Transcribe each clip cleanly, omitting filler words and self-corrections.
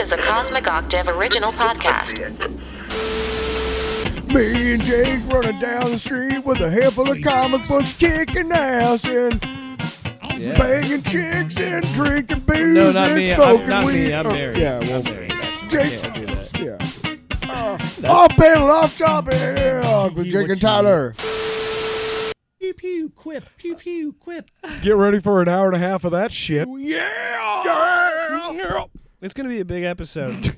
is a Cosmic Octave original podcast. Me and Jake running down the street with a handful of comic books, kicking ass and banging chicks and drinking booze No, not and me. smoking Not weed. me. I'm married. Yeah, well, I'm married. Jake. Can't do that. Yeah. Off panel, off topic with Jake and Tyler. Pew pew quip, pew pew quip. Get ready for an hour and a half of that shit. Yeah. It's going to be a big episode.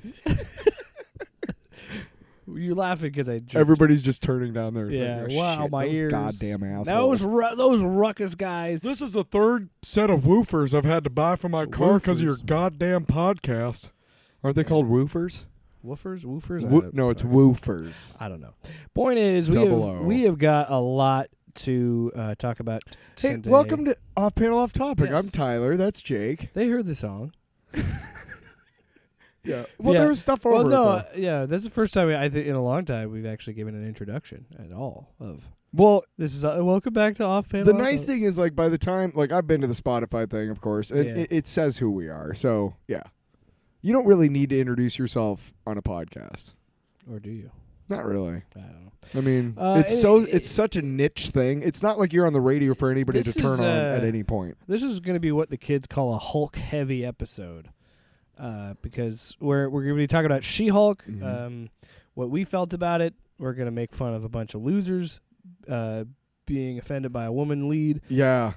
You're laughing because I jerked. Everybody's just turning down their Yeah, finger. wow, Shit, my those ears. goddamn assholes. Those ruckus guys. This is the third set of woofers I've had to buy for my car because of your Woofers. goddamn podcast. Aren't they called woofers? Woofers? No, it's woofers. I don't know. Point is, Double O. we have got a lot to talk about Hey, today. welcome to Off Panel Off Topic. Yes. I'm Tyler. That's Jake. They heard the song. Yeah. Well, Yeah. there was stuff over Well, no, it, though. yeah, that's the first time I think in a long time we've actually given an introduction at all of. Well, This is welcome back to Off Panel. the nice thing is, like, by the time, like, I've been to the Spotify thing, of course, and Yeah. it says who we are. So, yeah. You don't really need to introduce yourself on a podcast. Or do you? Not really. I don't know. I mean, it- it's such a niche thing. It's not like you're on the radio for anybody to This turn is, on at any point. This is going to be what the kids call a Hulk heavy episode, because we're going to be talking about She-Hulk, Mhm. what we felt about it. We're going to make fun of a bunch of losers being offended by a woman lead. Yeah.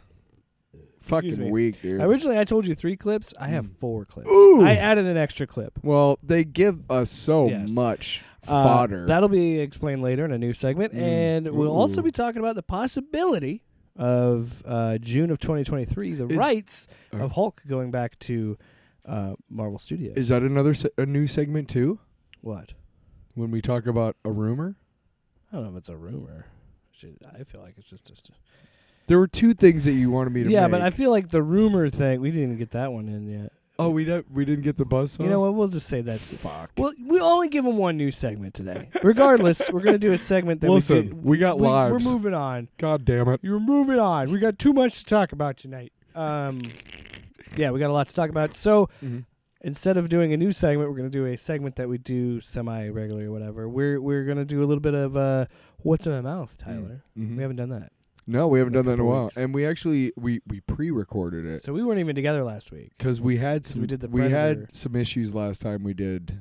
Excuse Fucking me. weak, dude. Originally, I told you 3 clips. I have 4 clips. Ooh. I added an extra clip. Well, they give us so Yes. much fodder. That'll be explained later in a new segment, and we'll also Ooh. be talking about the possibility of June of 2023, the rights of Hulk going back to Marvel Studios. Is that a new segment too? What? When we talk about a rumor? I don't know if it's a rumor. I feel like it's just There were 2 things that you wanted me to make. yeah, but I feel like the rumor thing, we didn't get that one in yet. Oh, we didn't get the buzz. You know what? We'll just say that's Fuck. Well, we only give them one new segment today. Regardless, we're going to do a segment that Listen, we got lives. We're moving on. God damn it. You're moving on. We got too much to talk about tonight. Yeah, we got a lot to talk about. So instead of doing a new segment, we're going to do a segment that we do semi-regularly or whatever. We're going to do a little bit of what's in my mouth, Tyler. Mhm. We haven't done that. No, we haven't In a done that in a couple while. weeks. And we actually we pre-recorded it So we weren't even together last week. because we had some we did the we Predator. had some issues last time we did.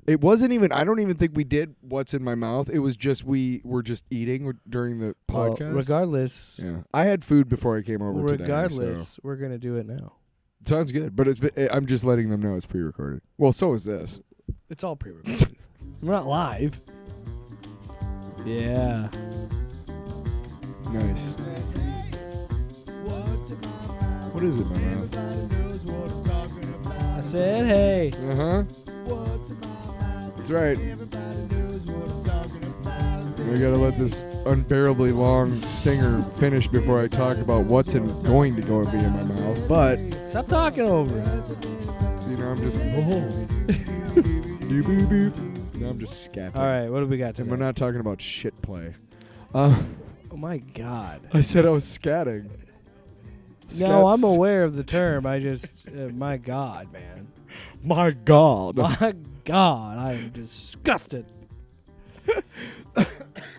It wasn't even. I don't even think we did what's in my mouth. It was just we were just eating during the Well, podcast. regardless, Yeah, I had food before I came over today. So. we're going to do it now. Sounds good, but I'm just letting them know it's pre-recorded. Well, so is this. It's all pre-recorded. We're not live. Yeah. Nice. What is it, my mouth? I said, hey. Uh-huh. That's right. We gotta let this unbearably long stinger finish before I talk about what's going to go and be in my mouth. But, Stop talking over it. so, you know, I'm just... Now I'm just scatting. All right, what do we got And today? we're not talking about shit play. Oh, my God. I said I was scatting. No, I'm Scats. aware of the term. I just, my God, man. My God. My God, I am disgusted.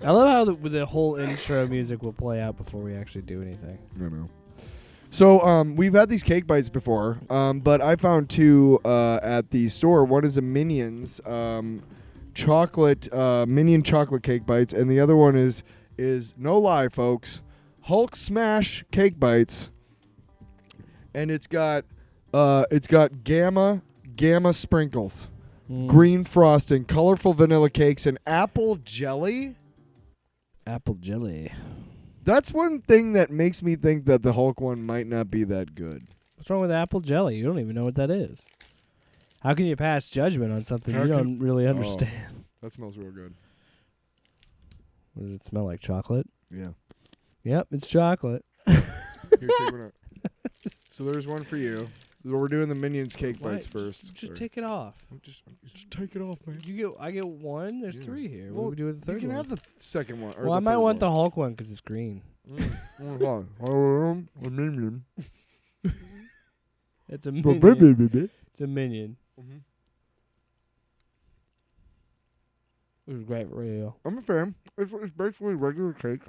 I love how the whole intro music will play out before we actually do anything. I know. So we've had these cake bites before, but I found 2 at the store. One is a Minions chocolate Minion chocolate cake bites, and the other one is no lie, folks, Hulk Smash cake bites, and it's got gamma sprinkles, green frosting, colorful vanilla cakes, and apple jelly. Apple jelly. That's one thing that makes me think that the Hulk one might not be that good. What's wrong with apple jelly? You don't even know what that is. How can you pass judgment on something you don't really understand? That smells real good. Does it smell like chocolate? Yeah. Yep, it's chocolate. Here, take one out. So there's one for you. We're doing the Minions cake bites first. Just take it off. Just take it off, man. I get one. There's 3 here. Well, what do we do with the third You can one? have the second one. Well, I might want the Hulk one because it's green. A minion. It's a minion. It's a minion. This is great for you. I'm a fan. It's basically regular cake.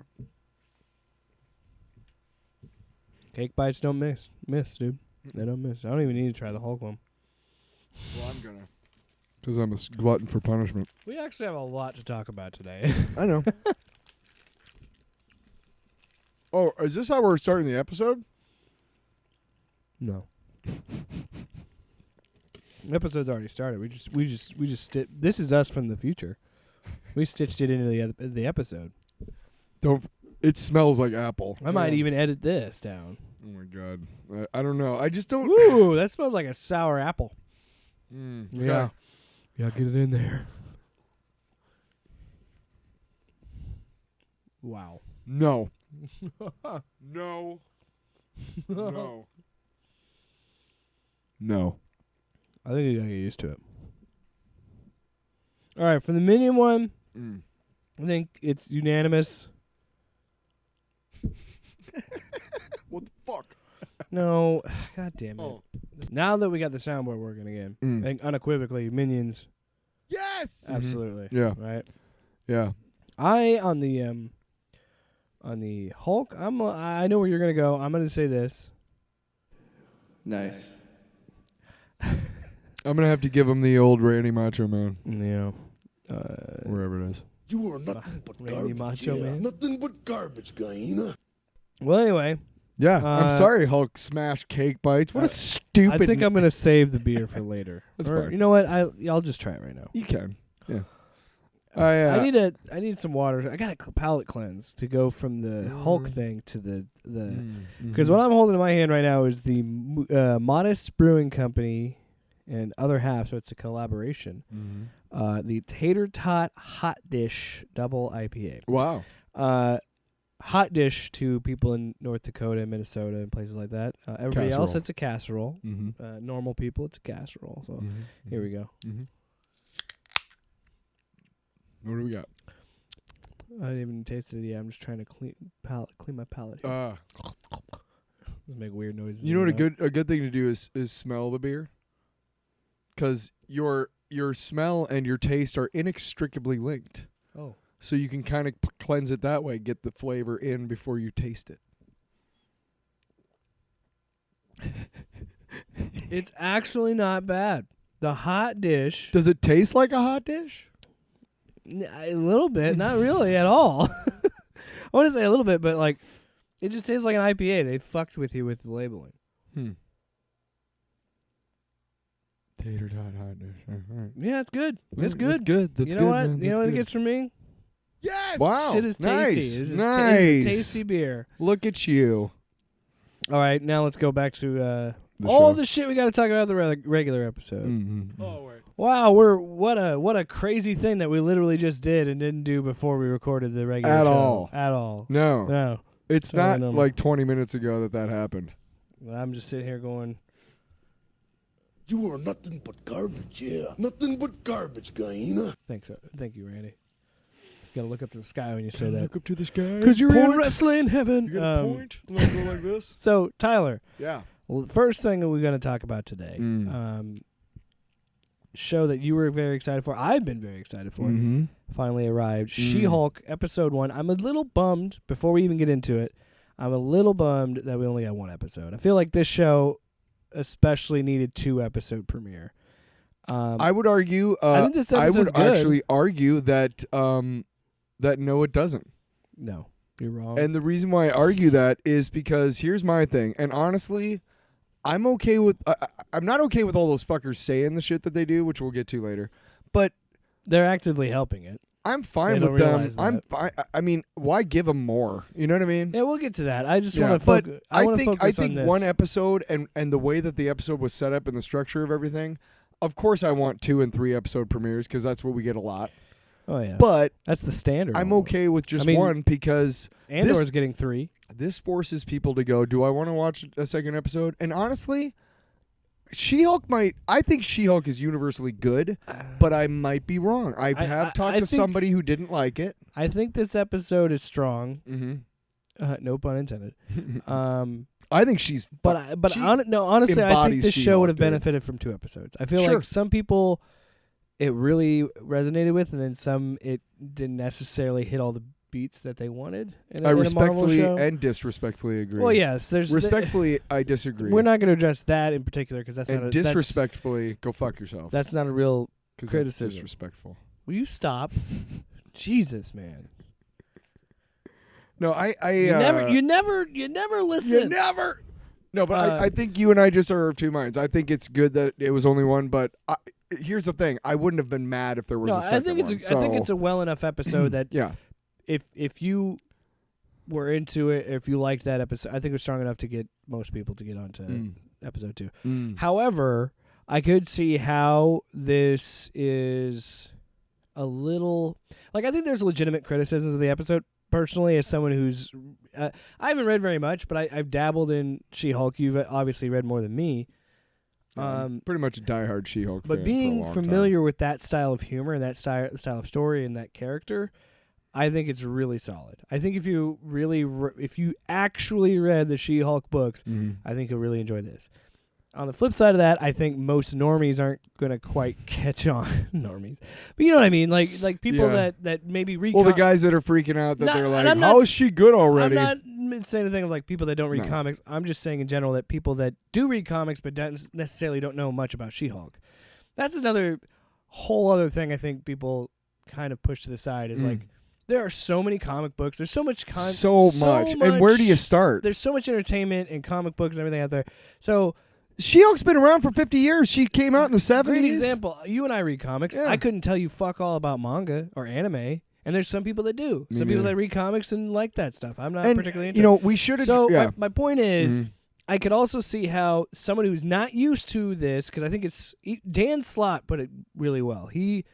Cake bites don't miss, dude. They don't miss. I don't even need to try the Hulk one. Well, I'm gonna. Because I'm a glutton for punishment. We actually have a lot to talk about today. I know. Oh, is this how we're starting the episode? No. The episode's already started. We just this is us from the future. We stitched it into the episode. It smells like apple. I might even edit this down. Oh my god. I don't know. I just don't. Ooh, that smells like a sour apple. Okay. Yeah. Yeah, get it in there. Wow. No. No. No. No. I think you gotta get used to it. All right, for the Minion one, I think it's unanimous. What the fuck? No, god damn it. Oh. Now that we got the soundboard working again, I think unequivocally, Minions. Yes. Absolutely. Yeah. Right. Yeah. On the Hulk, I know where you're gonna go. I'm gonna say this. Nice. I'm gonna have to give him the old Randy Macho Man, Yeah. wherever it is. You are nothing but Randy garbage. Macho Man? Nothing but garbage, guy. Well, anyway, Yeah. I'm sorry, Hulk smashed cake bites. What a stupid. I think I'm gonna save the beer for later. That's Or, fine. you know what? I'll just try it right now. You can. Yeah. I need some water. I got a palate cleanse to go from the Hulk thing to the because what I'm holding in my hand right now is the Modest Brewing Company and Other Half, so it's a collaboration. The Tater Tot Hot Dish Double IPA. Wow. Hot dish to people in North Dakota, Minnesota, and places like that. Everybody else, Casserole. it's a casserole. Normal people, it's a casserole. So here we go. What do we got? I haven't even tasted it yet. I'm just trying to clean my palate here. Just make weird noises. You know what in a good thing to do is smell the beer, because your smell and your taste are inextricably linked. Oh. So you can kind of cleanse it that way, get the flavor in before you taste it. It's actually not bad. The hot dish. Does it taste like a hot dish? A little bit. Not really at all. I want to say a little bit, but like, it just tastes like an IPA. They fucked with you with the labeling. Tater tot hot dish. All right. Yeah, it's good. It's good. That's good. That's you know good, what? man. You know That's what it good. gets from me? Yes. Wow. Shit is nice. tasty. It's nice. It's a tasty beer. Look at you. All right, now let's go back to The all show. the shit we got to talk about the regular episode. Oh wait. Wow, what a crazy thing that we literally just did and didn't do before we recorded the regular At show. all. At all. No. No. It's No, not no. like 20 minutes ago that happened. I'm just sitting here going, You are nothing but garbage, yeah. Nothing but garbage, guy. thank you, Randy. You gotta look up to the sky when you say that. Look up to the sky. Because you're in Point. wrestling heaven. You got a point. You wanna go like this? So, Tyler, Yeah. well, the first thing that we're going to talk about today, show that you were very excited for, I've been very excited for, finally arrived. She-Hulk, episode 1. I'm a little bummed, before we even get into it, I'm a little bummed that we only got one episode. I feel like this show especially needed 2-episode premiere. I would argue. I think this I episode's would good. actually argue that that no, it doesn't. No, you're wrong. And the reason why I argue that is because here's my thing. And honestly, I'm okay with. I'm not okay with all those fuckers saying the shit that they do, which we'll get to later. But they're actively helping it. I'm fine They with don't them. realize I'm that. fine. I mean, why give them more? You know what I mean? Yeah, we'll get to that. I just Yeah, want to but focus. I wanna think focus on this. one episode and the way that the episode was set up and the structure of everything. Of course, I want 2 and 3 episode premieres because that's what we get a lot. Oh yeah, But that's the standard. I'm almost. okay with just I mean, one because Andor's getting 3. this forces people to go, do I want to watch a second episode? And honestly, She-Hulk I think She-Hulk is universally good, but I might be wrong. I have talked I to think- somebody who didn't like it. I think this episode is strong. Mm-hmm. No pun intended. I think she's But she honestly, I think embodies this show would have She-Hulk, dude. benefited from 2 episodes. I feel Sure. like some people it really resonated with, and then some it didn't necessarily hit all the beats that they wanted. In I a Marvel respectfully show. and disrespectfully agree. Well, yes, there's respectfully, I disagree. We're not going to address that in particular because that's and not disrespectfully, go fuck yourself. That's not a real criticism. That's disrespectful. Will you stop? Jesus, man. No, You never listen. You never. No, but I think you and I just are of two minds. I think it's good that it was only one, but here's the thing: I wouldn't have been mad if there was a second one. I think it's a well enough episode that if you were into it, if you liked that episode, I think it was strong enough to get most people to get onto episode 2. However, I could see how this is a little I think there's legitimate criticisms of the episode. Personally, as someone who's I haven't read very much, but I've dabbled in She-Hulk. You've obviously read more than me. Pretty much a diehard She-Hulk fan. But being for a long familiar time. with that style of humor and that style of story and that character, I think it's really solid. I think if you really if you actually read the She-Hulk books, I think you'll really enjoy this. On the flip side of that, I think most normies aren't going to quite catch on. Normies. But you know what I mean? Like people that maybe read well, the guys that are freaking out that they're like, how how is she good already? I'm not saying anything of like people that don't read comics. I'm just saying in general that people that do read comics but don't necessarily don't know much about She-Hulk. That's another whole other thing I think people kind of push to the side is like, there are so many comic books. There's so much content. So much. And where do you start? There's so much entertainment and comic books and everything out there. So She-Hulk's been around for 50 years. She came out in the 70s. Great example. You and I read comics. I couldn't tell you fuck all about manga or anime. And there's some people that do. Some people that read comics and like that stuff. I'm not particularly into it. We should have... So my point is, I could also see how someone who's not used to this, because I think it's... Dan Slott put it really well. He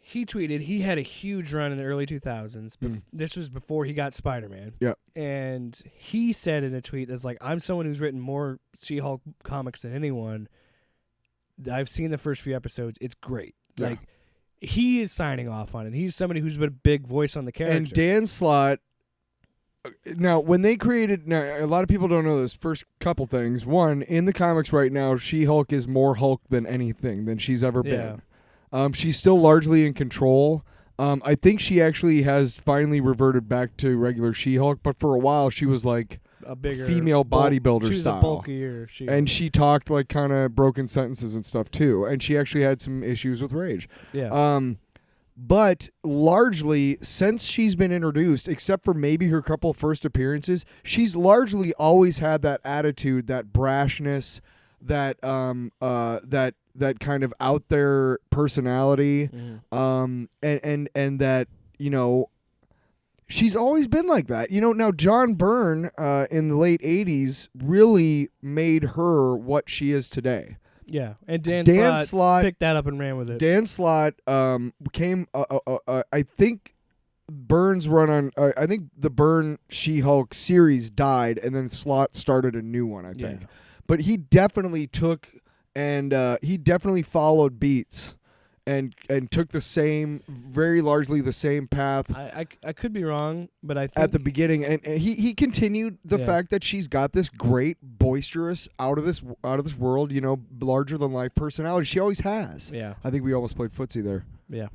tweeted he had a huge run in the early 2000s. This was before he got Spider-Man. Yeah. And he said in a tweet that's like, I'm someone who's written more She-Hulk comics than anyone. I've seen the first few episodes. It's great. Yeah. Like, he is signing off on it. He's somebody who's been a big voice on the character. And Dan Slott... Now, when they created... Now, a lot of people don't know this. First couple things. One, in the comics right now, She-Hulk is more Hulk than anything than she's ever been. She's still largely in control. I think she actually has finally reverted back to regular She-Hulk, but for a while she was like a bigger female bodybuilder she was style. A bulkier She-Hulk. And she talked like kind of broken sentences and stuff too. And she actually had some issues with rage. Yeah. But largely, since she's been introduced, except for maybe her couple first appearances, she's largely always had that attitude, that brashness, that that kind of out there personality, and that, you know, she's always been like that. You know, now John Byrne in the late 80s really made her what she is today. Yeah, and Dan Slott picked that up and ran with it. Dan Slott came, I think Byrne's run on, I think the Byrne She-Hulk series died, and then Slott started a new one, I think. Yeah. But he definitely took... And he definitely followed beats and took the same, very largely the same path. I could be wrong, but I think... At the beginning. And he continued the fact that she's got this great, boisterous, out of this world, you know, larger-than-life personality. She always has. Yeah. I think we almost played footsie there. Yeah.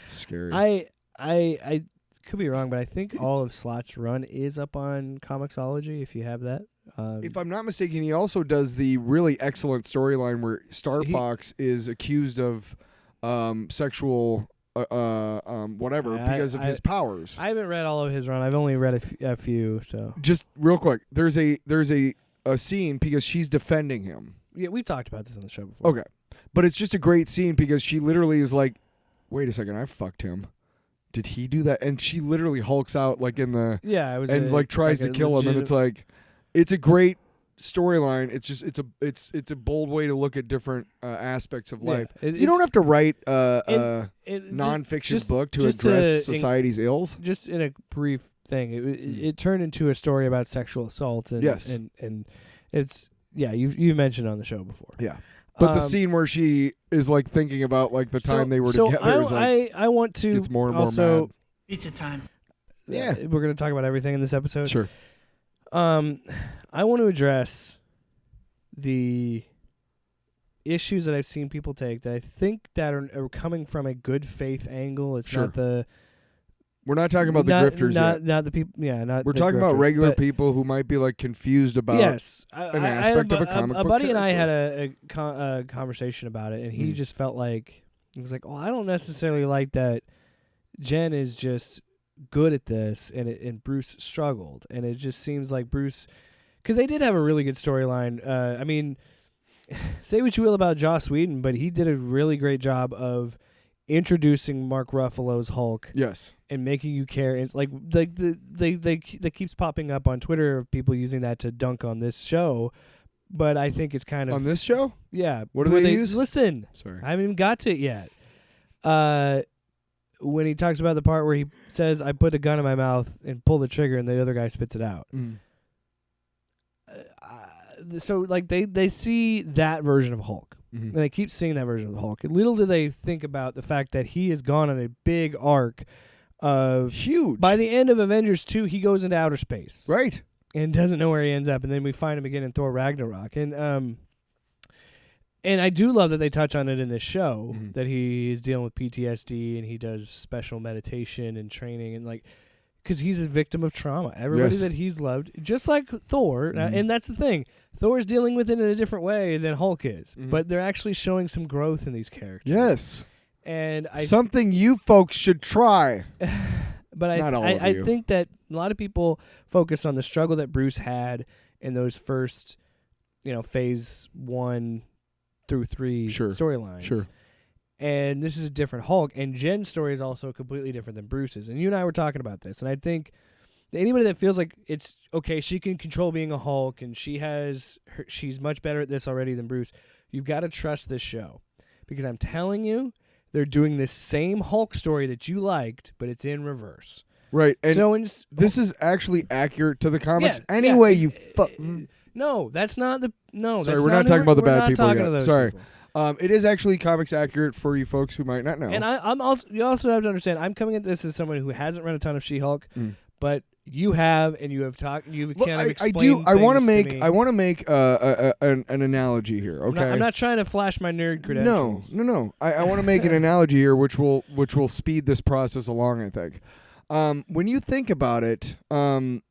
Scary. I could be wrong, but I think all of Slott's run is up on Comixology, if you have that. If I'm not mistaken, he also does the really excellent storyline where Star Fox is accused of sexual whatever because of his powers. I haven't read all of his run. I've only read a few. So just real quick, there's a scene because she's defending him. Yeah, we've talked about this on the show before. Okay, but it's just a great scene because she literally is like, "Wait a second, I fucked him. Did he do that?" And she literally hulks out like in the it was and like tries to kill him, and it's like. It's a great storyline. It's just it's a bold way to look at different aspects of life. You don't have to write a nonfiction book to address society's ills. Just in a brief thing, it turned into a story about sexual assault. And, yes, and it's you've mentioned on the show before. Yeah, but the scene where she is like thinking about like the time they were together. I want to. It's more and more mad. Pizza time. Yeah, we're gonna talk about everything in this episode. Sure. I want to address the issues that I've seen people take that I think that are coming from a good faith angle. It's Sure. not the We're not talking about the grifters yet. not the people. Yeah, not. We're the talking about grifters, regular but people who might be like confused about yes, an I had aspect of a comic a book buddy and I had character. a conversation about it, and he just felt like he was like, "Oh, I don't necessarily like that. Jen is just good at this, and Bruce struggled, and it just seems like Bruce, because they did have a really good storyline. I mean, say what you will about Joss Whedon, but he did a really great job of introducing Mark Ruffalo's Hulk." Yes. And making you care. It's like that keeps popping up on Twitter of people using that to dunk on this show, but I think it's kind of On this show? yeah. What do where they use? Listen, Sorry. I haven't even got to it yet. When he talks about the part where he says, "I put a gun in my mouth and pull the trigger," and the other guy spits it out. So like they see that version of Hulk. And they keep seeing that version of the Hulk. And little do they think about the fact that he has gone on a big arc of Huge. By the end of Avengers 2, he goes into outer space. Right. And doesn't know where he ends up. And then we find him again in Thor Ragnarok. And I do love that they touch on it in this show, that he is dealing with PTSD and he does special meditation and training and like, because he's a victim of trauma. Everybody that he's loved, just like Thor, and that's the thing. Thor's dealing with it in a different way than Hulk is, but they're actually showing some growth in these characters. Yes. And something you folks should try. But Not all of I you. think that a lot of people focus on the struggle that Bruce had in those first, phase 1 through 3 storylines. Sure. And this is a different Hulk. And Jen's story is also completely different than Bruce's. And you and I were talking about this. And I think that anybody that feels like it's okay, she can control being a Hulk and she's much better at this already than Bruce, you've got to trust this show. Because I'm telling you, they're doing this same Hulk story that you liked, but it's in reverse. Right. And so this is actually accurate to the comics. Yeah, anyway, you No, that's not the... No, Sorry, that's we're not not talking about the bad people talking yet. to those Sorry. people. It is actually comics accurate for you folks who might not know. And I'm also, you also have to understand, I'm coming at this as someone who hasn't read a ton of She-Hulk, but you have, and you have talked, you've kind of explained I want to things make me. I want to make an analogy here. Okay, I'm not trying to flash my nerd credentials. No. I want to make an analogy here, which will speed this process along. I think. When you think about it, and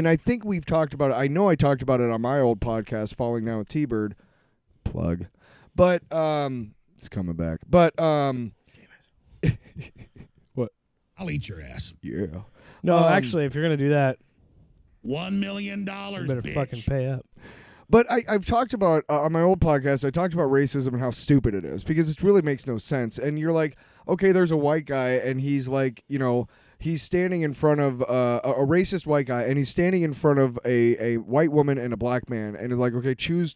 I think we've talked about it. I know I talked about it on my old podcast, Falling Down with T-Bird. Plug. But it's coming back. But what? I'll eat your ass. Yeah. No, actually, if you're gonna do that, $1 million, you better bitch. fucking pay up. But I've talked about, on my old podcast, I talked about racism and how stupid it is, because it really makes no sense. And you're like, okay, there's a white guy, and he's like, he's standing in front of a racist white guy, and he's standing in front of a white woman and a black man, and is like, okay, choose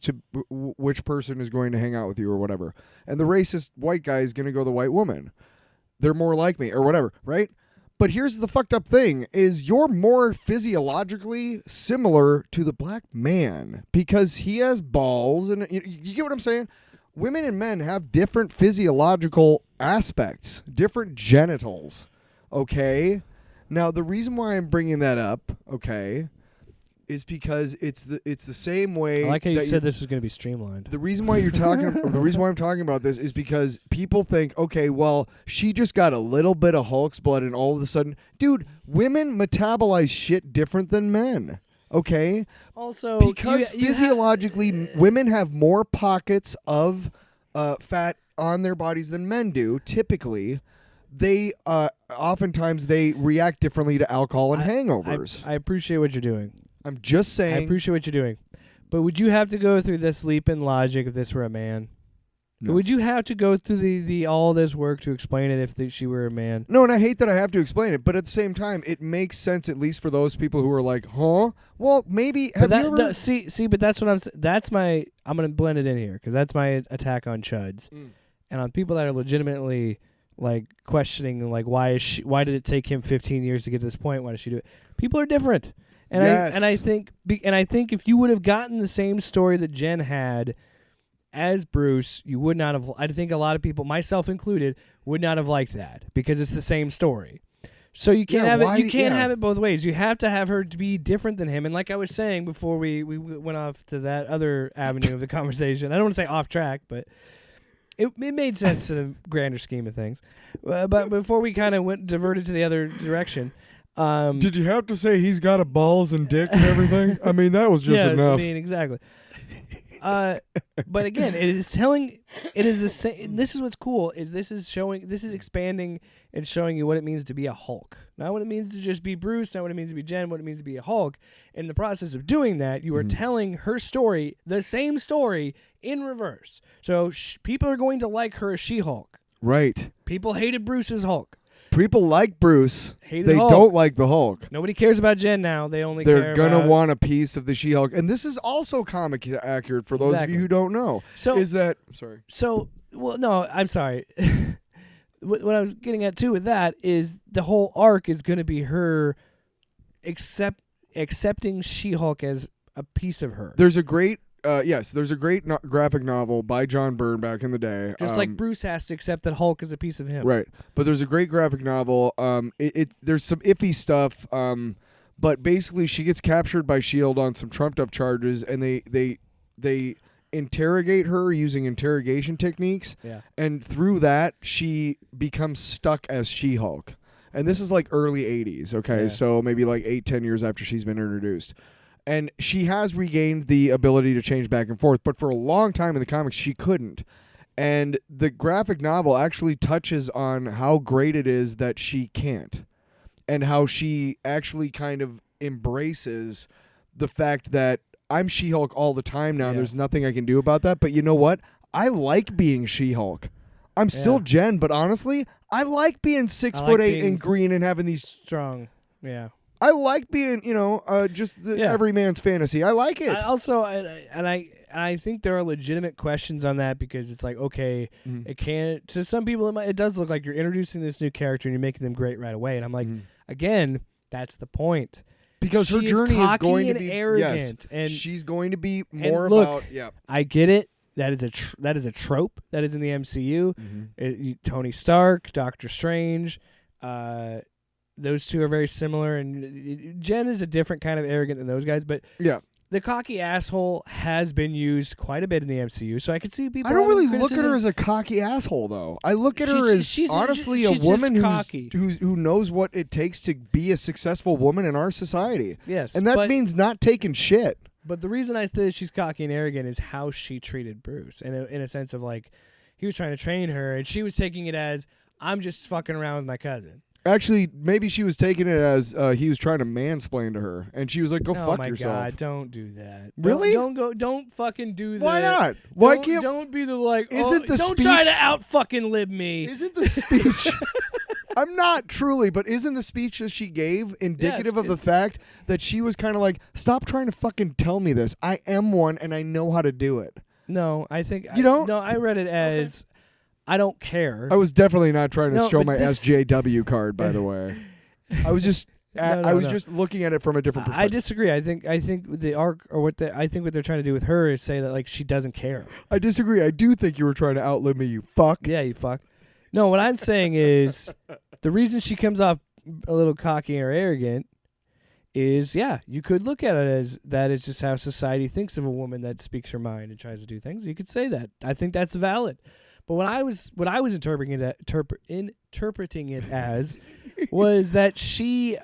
which person is going to hang out with you or whatever. And the racist white guy is going to go the white woman. They're more like me or whatever, right? But here's the fucked up thing, is you're more physiologically similar to the black man because he has balls, and you get what I'm saying? Women and men have different physiological aspects, different genitals, okay? Now, the reason why I'm bringing that up, okay, is because it's the same way. I like how you that said this was going to be streamlined. the reason why the reason why I'm talking about this is because people think, okay, well, she just got a little bit of Hulk's blood, and all of a sudden, dude, women metabolize shit different than men. Okay, Also, because physiologically, women have more pockets of fat on their bodies than men do. Typically, they oftentimes they react differently to alcohol and hangovers. I appreciate what you're doing. I'm just saying. I appreciate what you're doing. But would you have to go through this leap in logic if this were a man? No. Would you have to go through the all this work to explain it if she were a man? No, and I hate that I have to explain it, but at the same time, it makes sense at least for those people who are like, huh? Well, maybe. Have you ever... See, but that's what I'm. That's my. I'm gonna blend it in here because that's my attack on chuds, and on people that are legitimately like questioning like why did it take him 15 years to get to this point? Why does she do it? People are different, and Yes. I think if you would have gotten the same story that Jen had as Bruce, you would not have. I think a lot of people, myself included, would not have liked that because it's the same story. So you can't have why- it. You can't yeah. have it both ways. You have to have her to be different than him. And like I was saying before, we went off to that other avenue of the conversation. I don't want to say off track, but it made sense to the grander scheme of things. But before we kind of diverted to the other direction. Did you have to say he's got a balls and dick and everything? I mean, that was just yeah, enough. I mean, exactly. But again, it is the same. This is what's cool. This is expanding and showing you what it means to be a Hulk. Not what it means to just be Bruce. Not what it means to be Jen. What it means to be a Hulk. In the process of doing that, you are telling her story, the same story in reverse. So people are going to like her as She-Hulk. Right. People hated Bruce as Hulk. People like Bruce. Hated they Hulk. don't like the Hulk. Nobody cares about Jen now. They're They're gonna about... want a piece of the She-Hulk, and this is also comic accurate for those of you who don't know. So is that sorry? So well, no, I'm sorry. What I was getting at too with that is the whole arc is going to be her accepting She-Hulk as a piece of her. There's a great there's a great graphic novel by John Byrne back in the day. Just like Bruce has to accept that Hulk is a piece of him. Right. But there's a great graphic novel. There's some iffy stuff. But basically she gets captured by S.H.I.E.L.D. on some trumped up charges, and they interrogate her using interrogation techniques. Yeah. And through that she becomes stuck as She-Hulk. And this is like early 80s, okay? Yeah. So maybe like 8-10 years after she's been introduced. And she has regained the ability to change back and forth, but for a long time in the comics, she couldn't. And the graphic novel actually touches on how great it is that she can't, and how she actually kind of embraces the fact that I'm She-Hulk all the time now. Yeah. There's nothing I can do about that. But you know what? I like being She-Hulk. I'm still Jen, but honestly, I like being 6'8" and green and having these strong. Yeah. I like being, just every man's fantasy. I like it. I think there are legitimate questions on that, because it's like, okay, it can't. To some people, it does look like you're introducing this new character and you're making them great right away. And I'm like, again, that's the point. Because her She journey is going to cocky be and arrogant, yes, and she's going to be more look, about. Yeah, I get it. That is a trope that is in the MCU. Tony Stark, Doctor Strange. Those two are very similar, and Jen is a different kind of arrogant than those guys. But yeah, the cocky asshole has been used quite a bit in the MCU, so I could see people. I don't having really look at her criticisms. as a cocky asshole, though. I look at her as she's honestly she's a woman just cocky. who knows what it takes to be a successful woman in our society. Yes, and that but, means not taking shit. But the reason I say that she's cocky and arrogant is how she treated Bruce, and in a sense of like, he was trying to train her, and she was taking it as, I'm just fucking around with my cousin. Actually, maybe she was taking it as he was trying to mansplain to her, and she was like, "Go fuck yourself." Oh my god, don't do that. Really? Don't fucking do that. Why not? Why don't, can't? Don't be the like. Isn't the don't speech? try to out fucking lib me. Isn't the speech? I'm not truly, but isn't the speech that she gave indicative of the fact that she was kind of like, "Stop trying to fucking tell me this. I am one, and I know how to do it." No, I think you don't. No, I read it as, I don't care. I was definitely not trying to show but my this- SJW card, by the way. I was just just looking at it from a different perspective. I disagree. I think the arc, or what they're trying to do with her is say that like she doesn't care. I disagree. I do think you were trying to outlive me, you fuck. Yeah, you fuck. No, what I'm saying is the reason she comes off a little cocky or arrogant is, you could look at it as that is just how society thinks of a woman that speaks her mind and tries to do things. You could say that. I think that's valid. But what I was interpreting it as was that she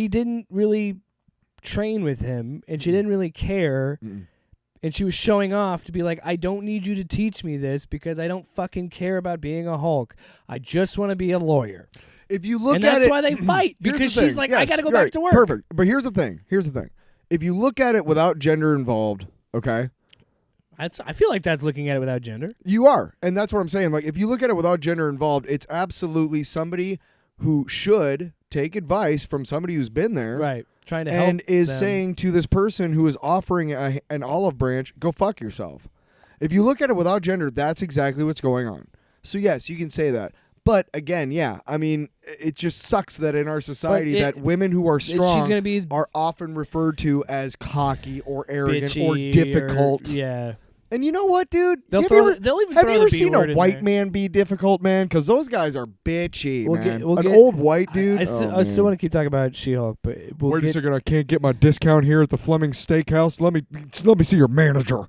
didn't really train with him, and she didn't really care. And she was showing off to be like, I don't need you to teach me this because I don't fucking care about being a Hulk. I just want to be a lawyer. If you look and at that's it, why they fight, here's because the she's thing. like, Yes, I got to go right, back to work. Perfect. But here's the thing. If you look at it without gender involved, okay? I feel like that's looking at it without gender. You are. And that's what I'm saying. Like, if you look at it without gender involved, it's absolutely somebody who should take advice from somebody who's been there. Right. Trying to help and is them. saying to this person who is offering an olive branch, go fuck yourself. If you look at it without gender, that's exactly what's going on. So, yes, you can say that. But, again, I mean, it just sucks that in our society that women who are strong are often referred to as cocky or arrogant bitchy or difficult. Yeah. And you know what, dude? They'll Have throw. you ever, They'll even have throw you ever the B seen word a in white there. man be difficult, man? Because those guys are bitchy, We'll man. get- we'll An get- old white dude. I still want to keep talking about She-Hulk, but we'll Wait a get, second, I can't get my discount here at the Fleming Steakhouse. Let me see your manager.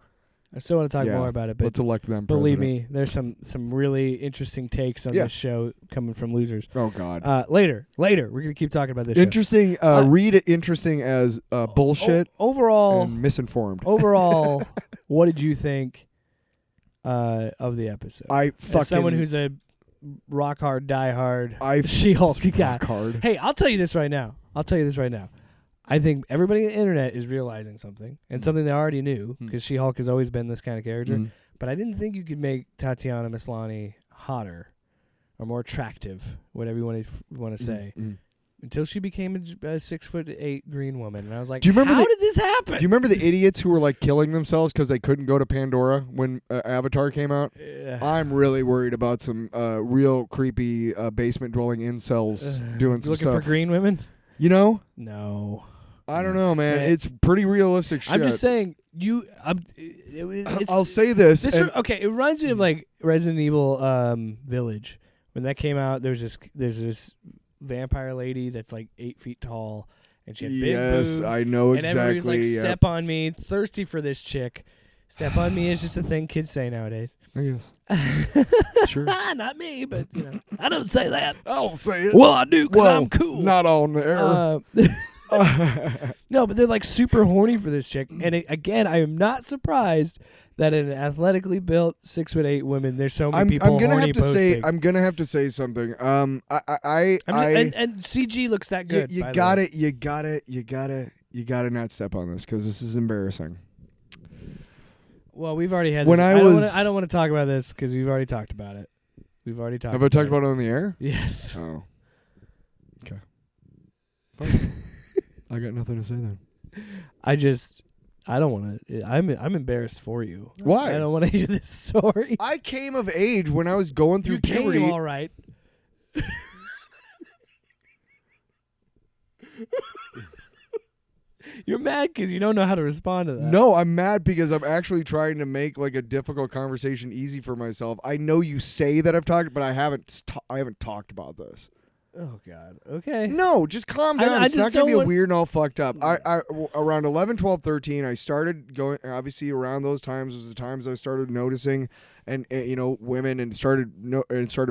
I still want to talk Yeah, more about it. But Let's elect them. believe president. me, there's some really interesting takes on Yeah. this show coming from losers. Oh God. Later, we're gonna keep talking about this. show. Interesting. Read it interesting as bullshit Overall, and misinformed. overall, what did you think of the episode? I fucking. As someone who's a rock hard, die hard I She-Hulk guy. rock hard. Hey, I'll tell you this right now. I think everybody on the internet is realizing something, and something they already knew, because She-Hulk has always been this kind of character. Mm. But I didn't think you could make Tatiana Maslany hotter or more attractive, whatever you want to say, until she became a 6'8" green woman. And I was like, Do you remember how the- did this happen? Do you remember the idiots who were like killing themselves because they couldn't go to Pandora when Avatar came out? I'm really worried about some real creepy basement dwelling incels doing some looking stuff. for green women? You know? No. I don't know, man. Man. It's pretty realistic shit. I'm just saying, I'll say this. This and- okay, it reminds me of like Resident Evil Village. When that came out, there's this vampire lady that's like 8 feet tall, and she had big yes, boobs. I know and everybody's like, exactly. "Step on me," thirsty for this chick. Step on me is just a thing kids say nowadays. I guess. Sure. Not me, but you know, I don't say that. I don't say it. Well, I do because Well, I'm cool. Not on the air. No, but they're like super horny for this chick, and again, I am not surprised that in an athletically built 6'8" woman, there's so many people I'm gonna horny have to say. posting. I'm gonna have to say something. And CG looks that good. You by the got way. it. You gotta not step on this because this is embarrassing. Well, we've already had. When this. I I don't want to talk about this because we've already talked about it. We've already talked. Have I talked about it on the air? Yes. Oh. Okay. I got nothing to say then. I don't want to. I'm embarrassed for you. Why? I don't want to hear this story. I came of age when I was going through You puberty. came all right. You're mad because you don't know how to respond to that. No, I'm mad because I'm actually trying to make like a difficult conversation easy for myself. I know you say that I've talked, but I haven't talked about this. Oh God. Okay. No, just calm down. I It's not just going to be don't a want- weird and all fucked up. Around 11, 12, 13, I started going, obviously around those times was the times I started noticing and you know, women and started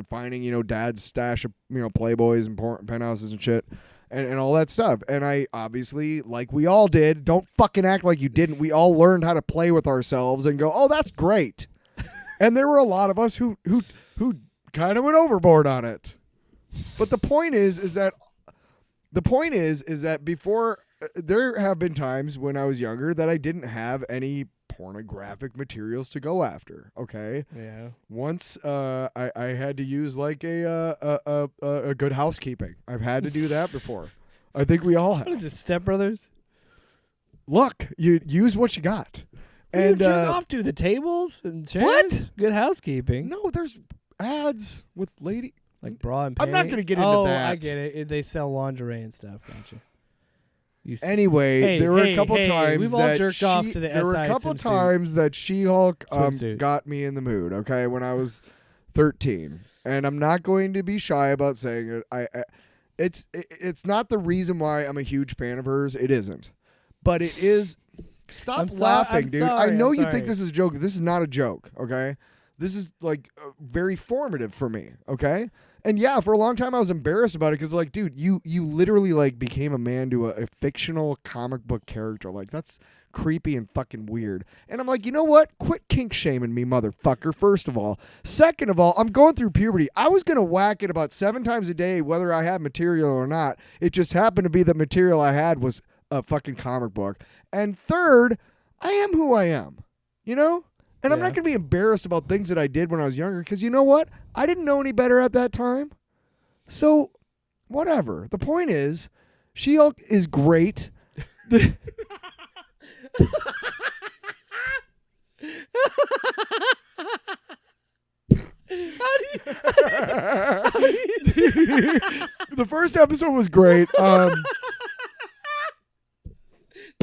finding, you know, dad's stash of, you know, Playboys and penthouses and shit. And all that stuff. And I obviously, like we all did, don't fucking act like you didn't. We all learned how to play with ourselves and go, oh, that's great. And there were a lot of us who kind of went overboard on it. But the point is that before there have been times when I was younger that I didn't have any pornographic materials to go after. Okay. Yeah. Once I had to use like a good housekeeping. I've had to do that before. I think we all have. What is this, Step Brothers? Look, you use what you got. And And you jerk off to the tables and chairs? What? Good housekeeping. no, there's ads with lady. Like bra and I'm panties. not gonna get into oh, that. I get it. They sell lingerie and stuff, don't you? Anyway, Hey, there were hey, a couple hey, times we've all that jerked off to the there were a SI couple swimsuit. times that She-Hulk Swimsuit. got me in the mood. Okay, when I was 13, and I'm not going to be shy about saying it. It's not the reason why I'm a huge fan of hers. It isn't, but it is. Stop laughing, dude. I know you think this is a joke. This is not a joke. Okay, this is like very formative for me. Okay. And yeah, for a long time I was embarrassed about it because, like, dude, you literally like became a man to a fictional comic book character. Like, that's creepy and fucking weird. And I'm like, you know what? Quit kink shaming me, motherfucker. First of all, second of all, I'm going through puberty. I was gonna whack it about 7 times a day, whether I had material or not. It just happened to be the material I had was a fucking comic book. And third, I am who I am. You know. And I'm not going to be embarrassed about things that I did when I was younger because you know what? I didn't know any better at that time. So, whatever. The point is, She-Hulk is great. The first episode was great. That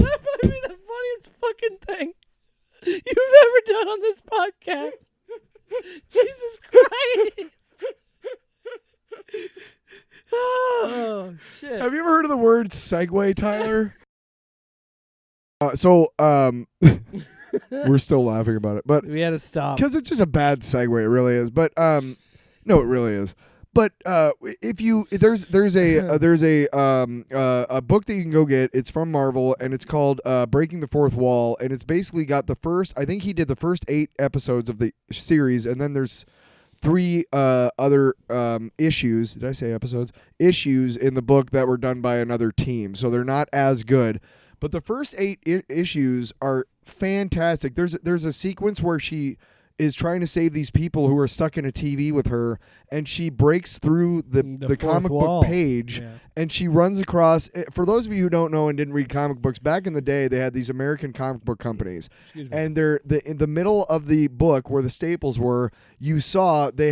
might be the funniest fucking thing you've ever done on this podcast. Jesus Christ. Oh, shit. Have you ever heard of the word segue, Tyler? We're still laughing about it, but We had to stop. because it's just a bad segue, it really is. But no, it really is. But if you there's a book that you can go get. It's from Marvel and it's called Breaking the Fourth Wall, and it's basically got the first. I think he did the first 8 episodes of the series, and then there's 3 other issues. Did I say episodes? Issues in the book that were done by another team, so they're not as good. But the first 8 issues are fantastic. There's a sequence where she is trying to save these people who are stuck in a TV with her, and she breaks through the fourth comic wall. book page, and she runs across. For those of you who don't know and didn't read comic books, back in the day, they had these American comic book companies, and in the middle of the book where the staples were, you saw they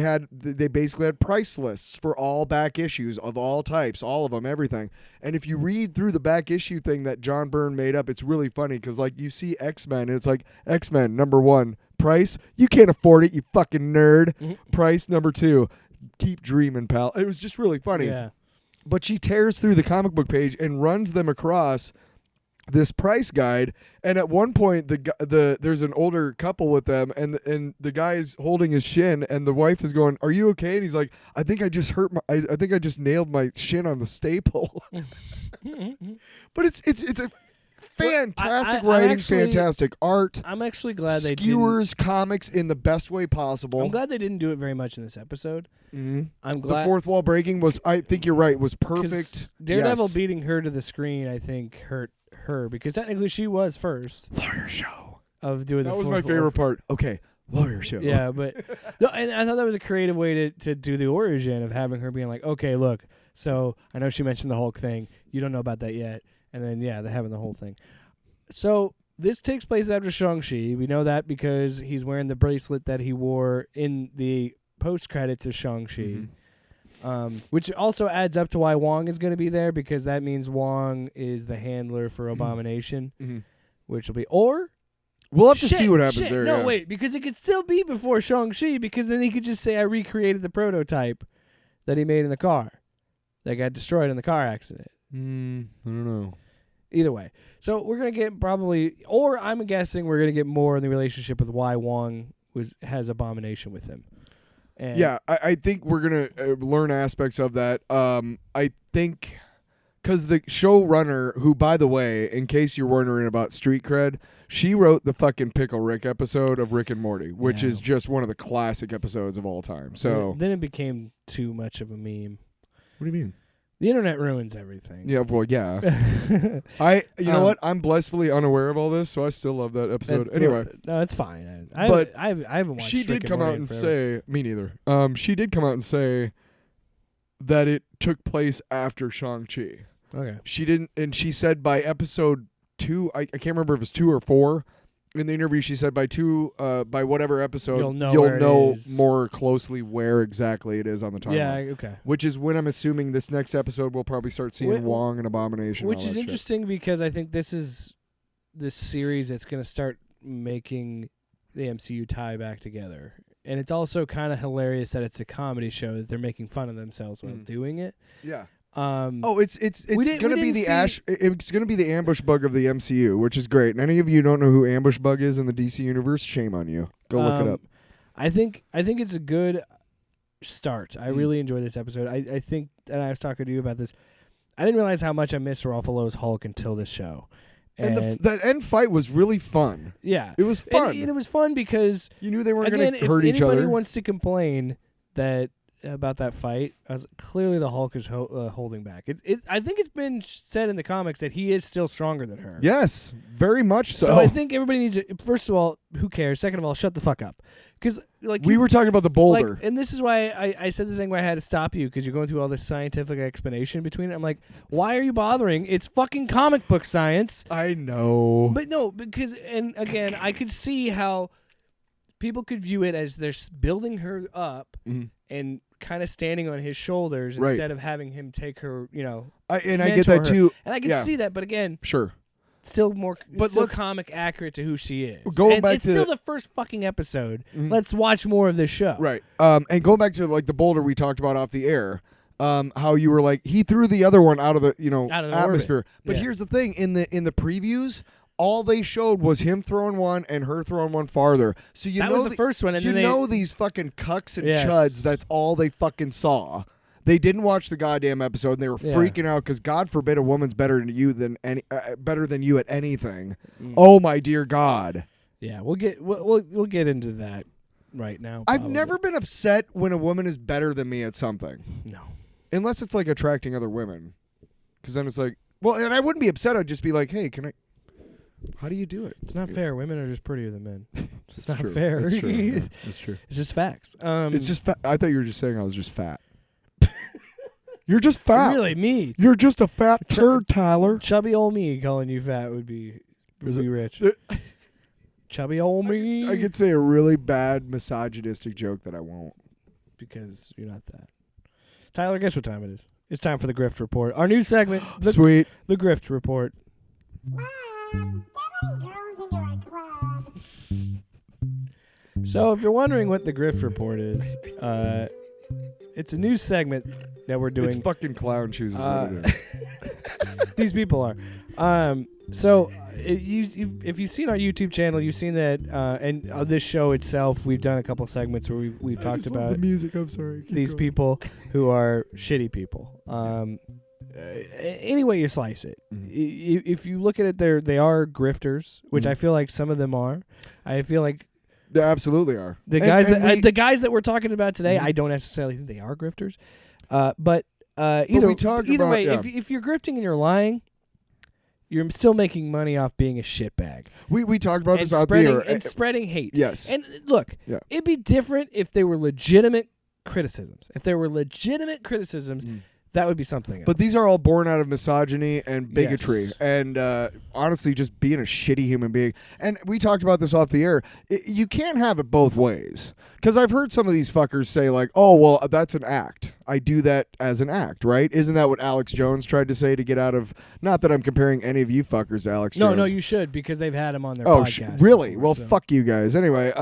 basically had price lists for all back issues of all types, all of them, everything. And if you read through the back issue thing that John Byrne made up, it's really funny because like you see X-Men, and it's like X-Men #1. Price, you can't afford it, you fucking nerd. Price #2, keep dreaming, pal. It was just really funny. Yeah. But she tears through the comic book page and runs them across this price guide. And at one point, there's an older couple with them, and the guy is holding his shin, and the wife is going, "Are you okay?" And he's like, "I think I just I think I just nailed my shin on the staple." But it's a fantastic writing, fantastic art. I'm actually glad they skewers comics in the best way possible. I'm glad they didn't do it very much in this episode. I'm glad the fourth wall breaking was, I think you're right, was perfect. Daredevil beating her to the screen, I think, hurt her because technically she was first. Lawyer show Of doing that the was fourth my favorite wall. part. Okay, lawyer show. Yeah, but no, and I thought that was a creative way to do the origin of having her being like, okay, look, so I know she mentioned the Hulk thing. You don't know about that yet. And then, yeah, they're having the whole thing. So this takes place after Shang-Chi. We know that because he's wearing the bracelet that he wore in the post-credits of Shang-Chi, which also adds up to why Wong is going to be there, because that means Wong is the handler for Abomination, which will be... Or... We'll have to see what happens there. No, yeah. wait, because it could still be before Shang-Chi, because then he could just say, I recreated the prototype that he made in the car that got destroyed in the car accident. I don't know. Either way. So we're going to get probably, or I'm guessing we're going to get more in the relationship with why Wong has Abomination with him. And Yeah, I think we're going to learn aspects of that. I think, because the showrunner, who, by the way, in case you're wondering about street cred, she wrote the fucking Pickle Rick episode of Rick and Morty, which is just one of the classic episodes of all time. So then it became too much of a meme. What do you mean? The internet ruins everything. Yeah, well, yeah. You know what? I'm blissfully unaware of all this, so I still love that episode. Anyway, no, it's fine. But I haven't watched. she Rick did come Morty out in and forever. say, me neither. She did come out and say that it took place after Shang-Chi. Okay. She didn't, and she said by episode 2, I can't remember if it's 2 or 4. In the interview, she said by whatever episode, You'll know it is. more closely where exactly it is on the timeline. Yeah. Okay. Which is when I'm assuming this next episode we'll probably start seeing Wong and Abomination. Which and all is that interesting because I think this is this series that's going to start making the MCU tie back together. And it's also kind of hilarious that it's a comedy show that they're making fun of themselves while doing it. shit. Yeah. It's gonna be it's gonna be the ambush bug of the MCU, which is great. And any of you don't know who ambush bug is in the DC universe, shame on you. Go look it up. I think it's a good start. I really enjoy this episode. I think, and I was talking to you about this, I didn't realize how much I missed Ruffalo's Hulk until this show. And that end fight was really fun. Yeah. It was fun. And it was fun because you knew they weren't again, going to hurt each if anybody other. wants to complain about that fight, clearly the Hulk is holding back. I think it's been said in the comics that he is still stronger than her. Yes, very much so. So I think everybody needs to, first of all, who cares? Second of all, shut the fuck up. Because we were talking about the boulder. Like, and this is why I said the thing where I had to stop you, because you're going through all this scientific explanation between it. I'm like, why are you bothering? It's fucking comic book science. I know. But no, because, and again, I could see how people could view it as they're building her up and kind of standing on his shoulders instead of having him take her, I get that mentor her. too. And I can see that, but again, sure. still more, But still let's- comic accurate to who she is. Going and back it's to still the- the first fucking episode. Let's watch more of this show. Right. And going back to like the boulder we talked about off the air, how you were like he threw the other one out of the Out of the atmosphere. orbit. But Yeah. here's the thing: in the previews, all they showed was him throwing one and her throwing one farther. So you That know was the first one, and you then know these fucking cucks and Yes. chuds. That's all they fucking saw. They didn't watch the goddamn episode, and they were Yeah. freaking out because God forbid a woman's better than you at anything. Mm. Oh my dear God! Yeah, we'll get into that right now. I've probably. never been upset when a woman is better than me at something. No. Unless it's like attracting other women. Because then it's like, well, and I wouldn't be upset. I'd just be like, hey, how do you do it? It's not fair. Women are just prettier than men. It's not true. fair. That's true. Yeah, that's true. It's just facts. It's just I thought you were just saying I was just fat. You're just fat. really me. You're just a fat turd, Tyler. Chubby old me calling you fat would be rich. Chubby old me. I could say a really bad misogynistic joke that I won't. Because you're not that. Tyler, guess what time it is? It's time for the Grift Report. Our new segment, Sweet. the Grift Report. So if you're wondering what the Grift Report is, it's a new segment that we're doing. It's fucking clown shoes is what it is. These people are. So if you've seen our YouTube channel, you've seen that, and this show itself, we've done a couple segments where we've talked just love about the music. I'm sorry. Keep these going. people who are shitty people. Any way you slice it, if you look at it, they are grifters, which I feel like some of them are. I feel like They absolutely are. the guys that we're talking about today, I don't necessarily think they are grifters. But either about- way, yeah. if you're grifting and you're lying, you're still making money off being a shitbag. We talked about And this out there. spreading hate. Yes. And look, Yeah. it'd be different if they were legitimate criticisms. If there were legitimate criticisms, that would be something else. But these are all born out of misogyny and bigotry Yes. and honestly just being a shitty human being. And we talked about this off the air. You can't have it both ways. Because I've heard some of these fuckers say like, oh, well, that's an act. I do that as an act, right? Isn't that what Alex Jones tried to say to get out of... Not that I'm comparing any of you fuckers to Alex Jones. no, you should, because they've had him on their Oh, podcast. really? before, Well, so. fuck you guys. Anyway,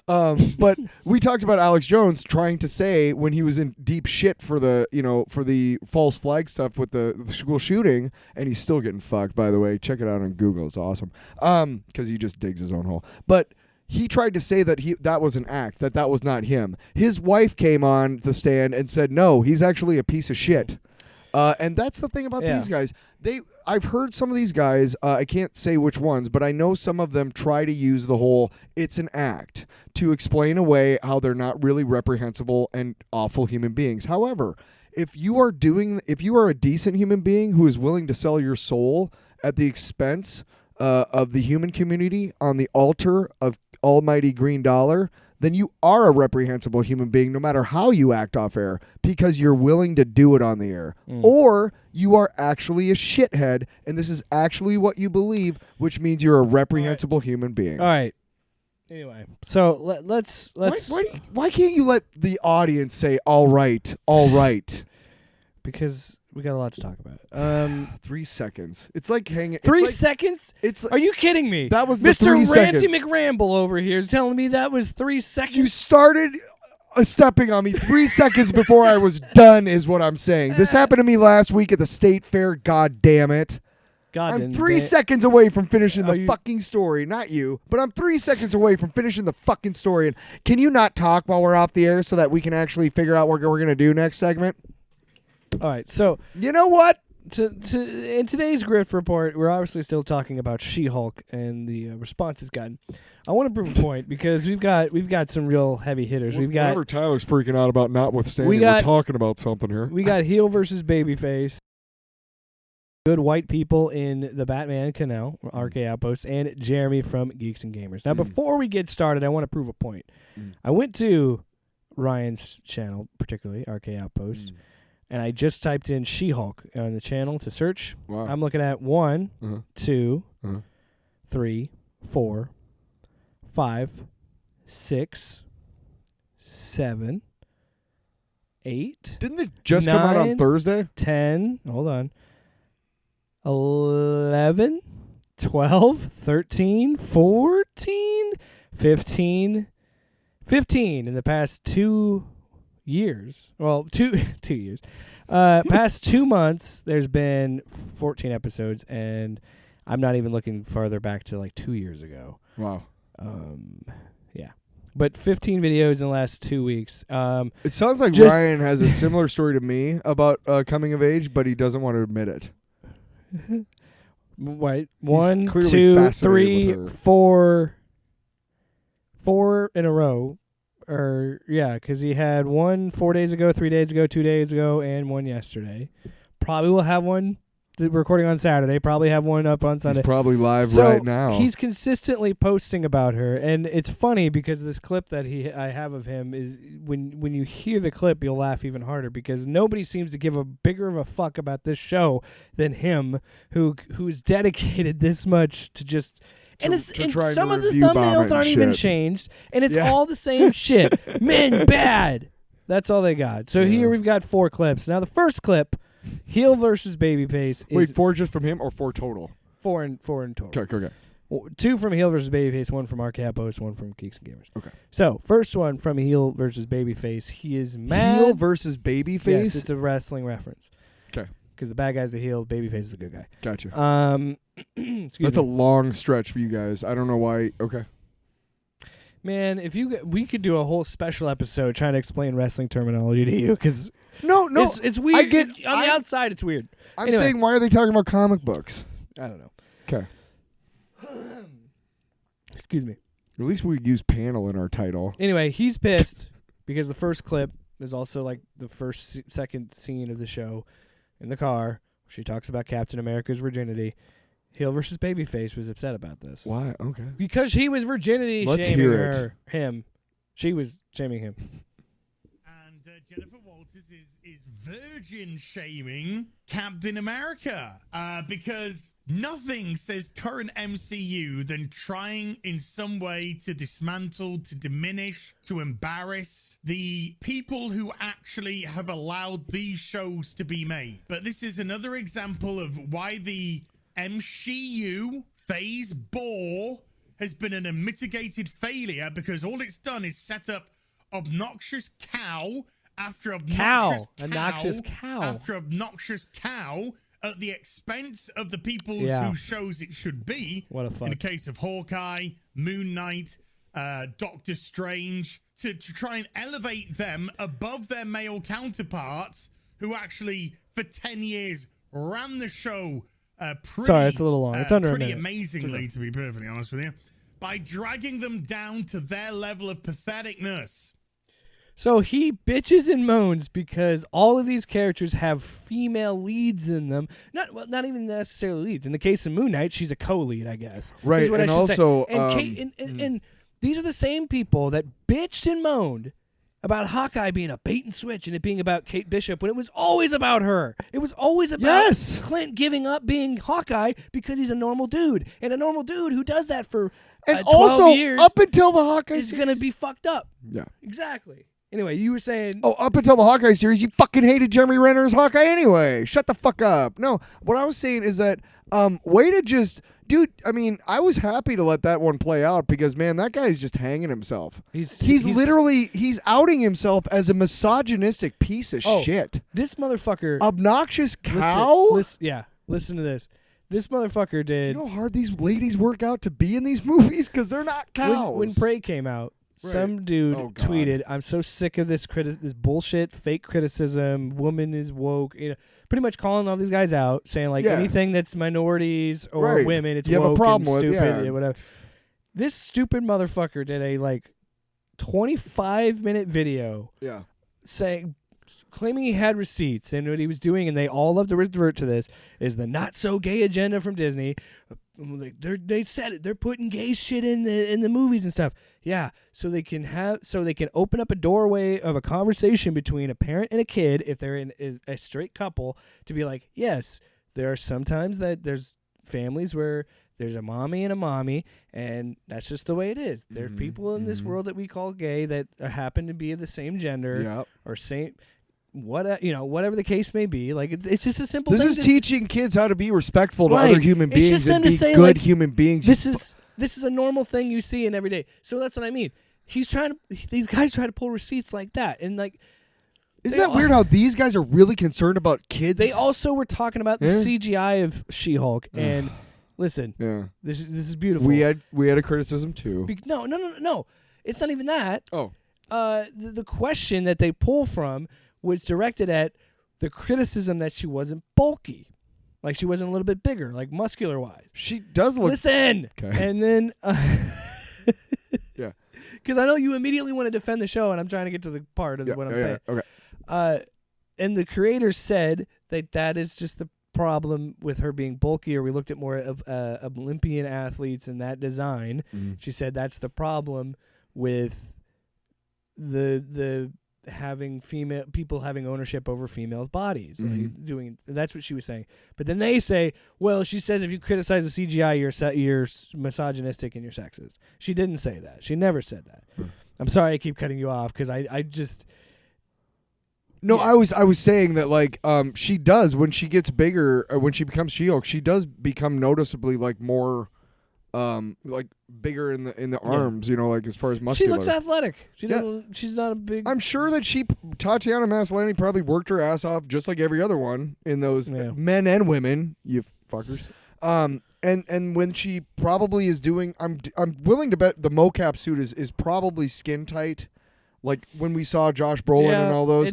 but we talked about Alex Jones trying to say when he was in deep shit for the false flag stuff with the school shooting, and he's still getting fucked, by the way. Check it out on Google. It's awesome. Because he just digs his own hole. But he tried to say that that was an act, that was not him. His wife came on the stand and said, no, he's actually a piece of shit. And that's the thing about these guys. I've heard some of these guys, I can't say which ones, but I know some of them try to use the whole it's an act to explain away how they're not really reprehensible and awful human beings. However, if you are a decent human being who is willing to sell your soul at the expense of the human community on the altar of almighty green dollar, then you are a reprehensible human being no matter how you act off air because you're willing to do it on the air. Or you are actually a shithead and this is actually what you believe, which means you're a reprehensible human being. All right. Anyway, so let's. Why can't you let the audience say, all right, all right? Because we got a lot to talk about. 3 seconds. It's like hanging. 3 seconds? It's Are you kidding me? That was the Mr. 3 Ranty seconds. McRamble over here is telling me that was 3 seconds. You started stepping on me 3 seconds before I was done is what I'm saying. This happened to me last week at the state fair. God damn it. God, I'm 3 seconds away from finishing the you- fucking story. Not you, but I'm 3 seconds away from finishing the fucking story. And can you not talk while we're off the air so that we can actually figure out what we're going to do next segment? All right, so You know what? in today's Grift Report, we're obviously still talking about She-Hulk and the response it's gotten. I want to prove a point because we've got some real heavy hitters. Whenever Tyler's freaking out about notwithstanding, We got- we're talking about something here. We got heel versus babyface. Good white people in the Batman Canal, RK Outpost, and Jeremy from Geeks and Gamers. Now, before we get started, I want to prove a point. I went to Ryan's channel, particularly RK Outpost, and I just typed in She-Hulk on the channel to search. Wow. I'm looking at 1, Uh-huh. 2, Uh-huh. 3, 4, 5, 6, 7, 8. Didn't it just come out on 9, Thursday? 10, hold on, 11, 12, 13, 14, 15 in the past 2 years. Well, 2 years. Past 2 months, there's been 14 episodes, and I'm not even looking farther back to like 2 years ago. Wow. Yeah. But 15 videos in the last 2 weeks. It sounds like just- Ryan has a similar story to me about coming of age, but he doesn't want to admit it. Wait, 1, clearly 2, fascinated 3, with her. 4 in a row. Or yeah, because he had one 4 days ago, 3 days ago, 2 days ago, and one yesterday. Probably will have one recording on Saturday. Probably have one up on Sunday. He's probably live So right now. he's consistently posting about her, and it's funny because this clip that I have of him is when you hear the clip, you'll laugh even harder because nobody seems to give a bigger of a fuck about this show than him, who's dedicated this much to just. And try some to of the review bomb it thumbnails and aren't even shit. changed, and it's Yeah. all the same shit. Men bad. That's all they got. So here we've got 4 clips. Now the first clip, heel versus babyface, is Wait, 4 just from him or 4 total? 4 in total. Okay. 2 from heel versus babyface, 1 from our Capos, 1 from Geeks and Gamers. Okay. So first one from heel versus babyface. He is mad. Heel versus babyface? Yes, it's a wrestling reference. Okay. Because the bad guy's the heel, babyface is the good guy. Gotcha. Excuse That's me. a long stretch for you guys. I don't know why. Okay. Man, we could do a whole special episode trying to explain wrestling terminology to you because No. it's weird. get- On the outside, it's weird. I'm Anyway. saying, why are they talking about comic books? I don't know. Okay. Excuse me. At least we use panel in our title. Anyway, he's pissed because the first clip is also like the second scene of the show in the car. She talks about Captain America's virginity. Heel versus babyface was upset about this. Why? Okay. Because he was virginity Let's shaming hear it. him. She was shaming him. And Jennifer Walters is virgin shaming Captain America because nothing says current MCU than trying in some way to dismantle, to diminish, to embarrass the people who actually have allowed these shows to be made. But this is another example of why the MCU phase bore has been an unmitigated failure because all it's done is set up obnoxious cow after obnoxious cow after obnoxious cow at the expense of the people whose shows it should be. What a fuck. In the case of Hawkeye, Moon Knight, Doctor Strange, to try and elevate them above their male counterparts who actually for 10 years ran the show Sorry, it's a little long. It's under a pretty minute. amazingly, to be perfectly honest with you, by dragging them down to their level of patheticness. So he bitches and moans because all of these characters have female leads in them. Not even necessarily leads. In the case of Moon Knight, she's a co-lead, I guess. Right, is what and I should say. also, and these are the same people that bitched and moaned about Hawkeye being a bait and switch and it being about Kate Bishop when it was always about her. It was always about Clint giving up being Hawkeye because he's a normal dude. And a normal dude who does that for 12 also, years up until the Hawkeye is going to be fucked up. Yeah. Exactly. Anyway, you were saying... Oh, up until the Hawkeye series, you fucking hated Jeremy Renner's Hawkeye anyway. Shut the fuck up. No, what I was saying is that, way to just... Dude, I mean, I was happy to let that one play out because, man, that guy's just hanging himself. He's literally... He's outing himself as a misogynistic piece of shit. This motherfucker... Obnoxious cow? Listen to this. This motherfucker did... You know how hard these ladies work out to be in these movies? Because they're not cows. When Prey came out, some dude tweeted, "I'm so sick of this bullshit, fake criticism. Woman is woke." You know, pretty much calling all these guys out, saying like anything that's minorities or women, it's you woke have a problem and with, stupid, whatever. This stupid motherfucker did a 25-minute video, claiming he had receipts and what he was doing, and they all love to revert to this, is the not so gay agenda from Disney. They said it. They're putting gay shit in the movies and stuff. Yeah, so they can open up a doorway of a conversation between a parent and a kid if they're in a straight couple to be like, yes, there are sometimes that there's families where there's a mommy and a mommy, and that's just the way it is. There are people in this world that we call gay that happen to be of the same gender or same. whatever the case may be. Like it's just a simple. This thing. is teaching kids how to be respectful to Right. other human It's beings just them and to be say, good like, human beings. This is a normal thing you see in every day. So that's what I mean. These guys try to pull receipts like that, and like. Isn't that weird how these guys are really concerned about kids? They also were talking about the CGI of She-Hulk, and listen, this is beautiful. We had a criticism too. No. It's not even that. Oh. The question that they pull from was directed at the criticism that she wasn't bulky, like she wasn't a little bit bigger, like muscular wise. She does look. Listen, Okay. and then Yeah. because I know you immediately want to defend the show, and I'm trying to get to the part of what I'm saying. Okay. And the creators said that is just the problem with her being bulkier. We looked at more of Olympian athletes in that design. She said that's the problem with the having female people having ownership over females' bodies. Like that's what she was saying. But then they say, well, she says if you criticize the CGI, you're misogynistic and you're sexist. She didn't say that. She never said that. I'm sorry I keep cutting you off because I just. No, yeah. I was saying that like she does when she gets bigger, when she becomes She-Hulk, she does become noticeably like more like bigger in the arms, like as far as muscular. She looks athletic. She doesn't. She's not a big. I'm sure that Tatiana Maslany probably worked her ass off just like every other one in those men and women. You fuckers. And when she probably is doing, I'm willing to bet the mocap suit is probably skin tight. Like when we saw Josh Brolin and all those.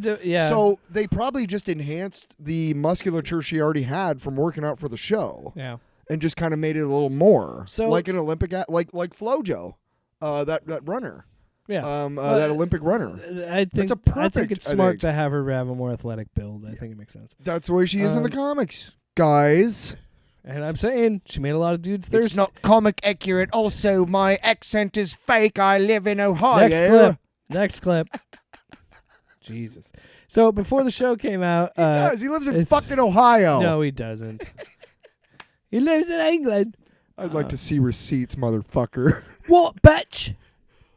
So they probably just enhanced the musculature she already had from working out for the show. Yeah. And just kind of made it a little more. So like an Olympic, like FloJo, that runner. Yeah. That Olympic runner. I think it's smart to have her have a more athletic build. I think it makes sense. That's the way she is in the comics, guys. And I'm saying she made a lot of dudes thirsty. It's not comic accurate. Also, my accent is fake. I live in Ohio. Next clip. Jesus. So before the show came out, he does. He lives in fucking Ohio. No, he doesn't. He lives in England. I'd like to see receipts, motherfucker. What, bitch?